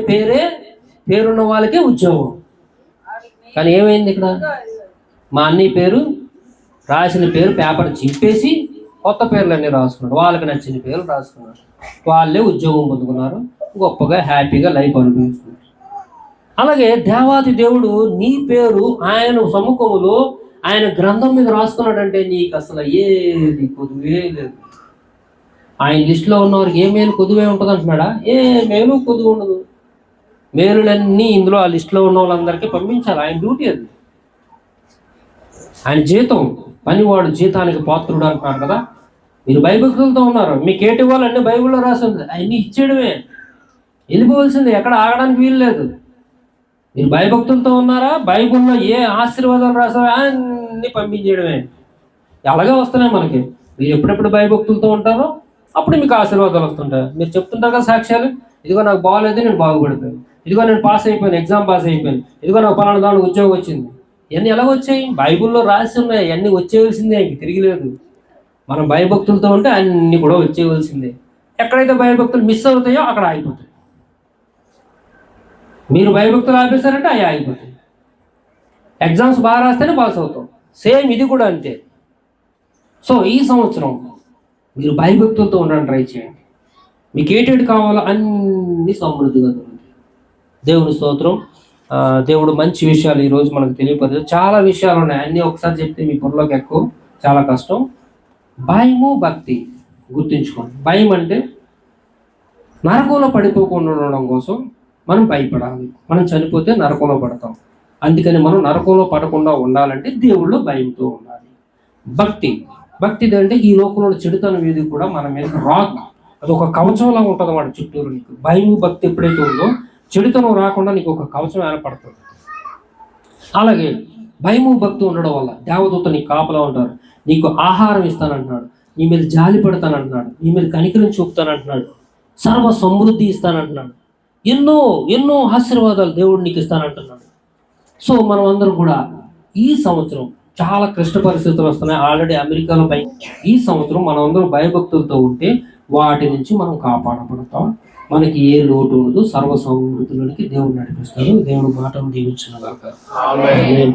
పేరున్న వాళ్ళకే ఉద్యోగం. కానీ ఏమైంది ఇక్కడ? మా అన్నయ్య పేరు రాసిన పేరు పేపర్ చింపేసి కొత్త పేర్లన్నీ రాసుకున్నాడు. వాళ్ళకి నచ్చిన పేర్లు రాసుకున్నారు. వాళ్ళే ఉద్యోగం పొందుకున్నారు, గొప్పగా హ్యాపీగా లైఫ్ అనుభవిస్తున్నారు. అలాగే దేవాది దేవుడు నీ పేరు ఆయన సముఖములో ఆయన గ్రంథం మీద రాసుకున్నాడంటే నీకు అసలు ఏది కొదువే లేదు. ఆయన లిస్టులో ఉన్నవారికి ఏ మేలు కొదువే ఉంటుంది అంటున్నాడా? ఏ మేలు కొదువు ఉండదు. మేలులన్నీ ఇందులో ఆ లిస్టులో ఉన్న వాళ్ళందరికీ పంపించాలి. ఆయన డ్యూటీ అది. ఆయన జీతం, పనివాడు జీతానికి పాత్రుడు అంటున్నారు కదా. మీరు భయభక్తులతో ఉన్నారు, మీకు ఏటి వాళ్ళన్నీ బైబిల్లో రాసింది, అవన్నీ ఇచ్చేయడమే, వెళ్ళిపోవలసింది, ఎక్కడ ఆగడానికి వీలు లేదు. మీరు భయభక్తులతో ఉన్నారా? బైబిల్లో ఏ ఆశీర్వాదాలు రాసారో అన్నీ పంపించేయడమే. అలాగే వస్తున్నాయి మనకి. మీరు ఎప్పుడెప్పుడు భయభక్తులతో ఉంటారో అప్పుడు మీకు ఆశీర్వాదాలు వస్తుంటాయి. మీరు చెప్తుంటారు కదా సాక్ష్యాలు, ఇదిగో నాకు బాగోలేదు, నేను బాగుపడిపోయాను, ఇదిగో నేను పాస్ అయిపోయాను, ఎగ్జామ్ పాస్ అయిపోయాను, ఇదిగో నాకు పలానా దానికి ఉద్యోగం వచ్చింది. ఇవన్నీ ఎలా వచ్చాయి? బైబిల్లో రాసి ఉన్నాయి. అన్నీ వచ్చేయవలసిందే, ఇంక తిరిగిలేదు. మనం భయభక్తులతో ఉంటే అన్నీ కూడా వచ్చేయవలసిందే. ఎక్కడైతే భయభక్తులు మిస్ అవుతాయో అక్కడ ఆగిపోతాయి. మీరు భయభక్తులు ఆపేశారంటే అవి ఆగిపోతాయి. ఎగ్జామ్స్ బాగా రాస్తేనే పాస్ అవుతాం. సేమ్ ఇది కూడా అంతే. సో ఈ సంవత్సరం మీరు భయభక్తులతో ఉండడానికి ట్రై చేయండి. మీకు ఏటేటి కావాలో అన్ని సమృద్ధిగా దొరుకుతాయి. దేవుని స్తోత్రం. దేవుడు మంచి విషయాలు ఈరోజు మనకు తెలియపరచు. చాలా విషయాలు ఉన్నాయి, అన్నీ ఒకసారి చెప్తే మీ బుర్రలోకి ఎక్కువ చాలా కష్టం. భయము భక్తి గుర్తుంచుకోండి. భయం అంటే నరకంలో పడిపోకుండా ఉండడం కోసం మనం భయపడాలి. మనం చనిపోతే నరకంలో పడతాం. అందుకని మనం నరకంలో పడకుండా ఉండాలంటే దేవుళ్ళు భయంతో ఉండాలి. భక్తి అంటే ఈ లోకంలో చెడుతనం ఏది కూడా మన మీద రాదు. అది ఒక కవచంలా ఉంటుంది వాడి చుట్టూరు. నీకు భయము భక్తి ఎప్పుడైతే ఉందో చెడుతనం రాకుండా నీకు ఒక కవచం ఏర్పడుతుంది. అలాగే భయము భక్తి ఉండడం వల్ల దేవదూత నీకు కాపలా ఉంటారు. నీకు ఆహారం ఇస్తానంటున్నాడు, నీ మీద జాలి పడతానంటున్నాడు, నీ మీద కనికరం చూపుతానంటున్నాడు, సర్వ సమృద్ధి ఇస్తానంటున్నాడు, ఎన్నో ఎన్నో ఆశీర్వాదాలు దేవుడు నీకు ఇస్తానంటున్నాడు. సో మనం అందరం కూడా ఈ సంవత్సరం చాలా క్లిష్ట పరిస్థితులు వస్తున్నాయి. ఆల్రెడీ అమెరికాలో ఈ సంవత్సరం మనం అందరం భయభక్తులతో ఉంటే వాటి నుంచి మనం కాపాడబడతాం. మనకి ఏ లోటు ఉండదు. సర్వ సమృద్ధిలోనికి దేవుడు నడిపిస్తాడు. దేవుడు మాటను దీవించును గాక. ఆమేన్.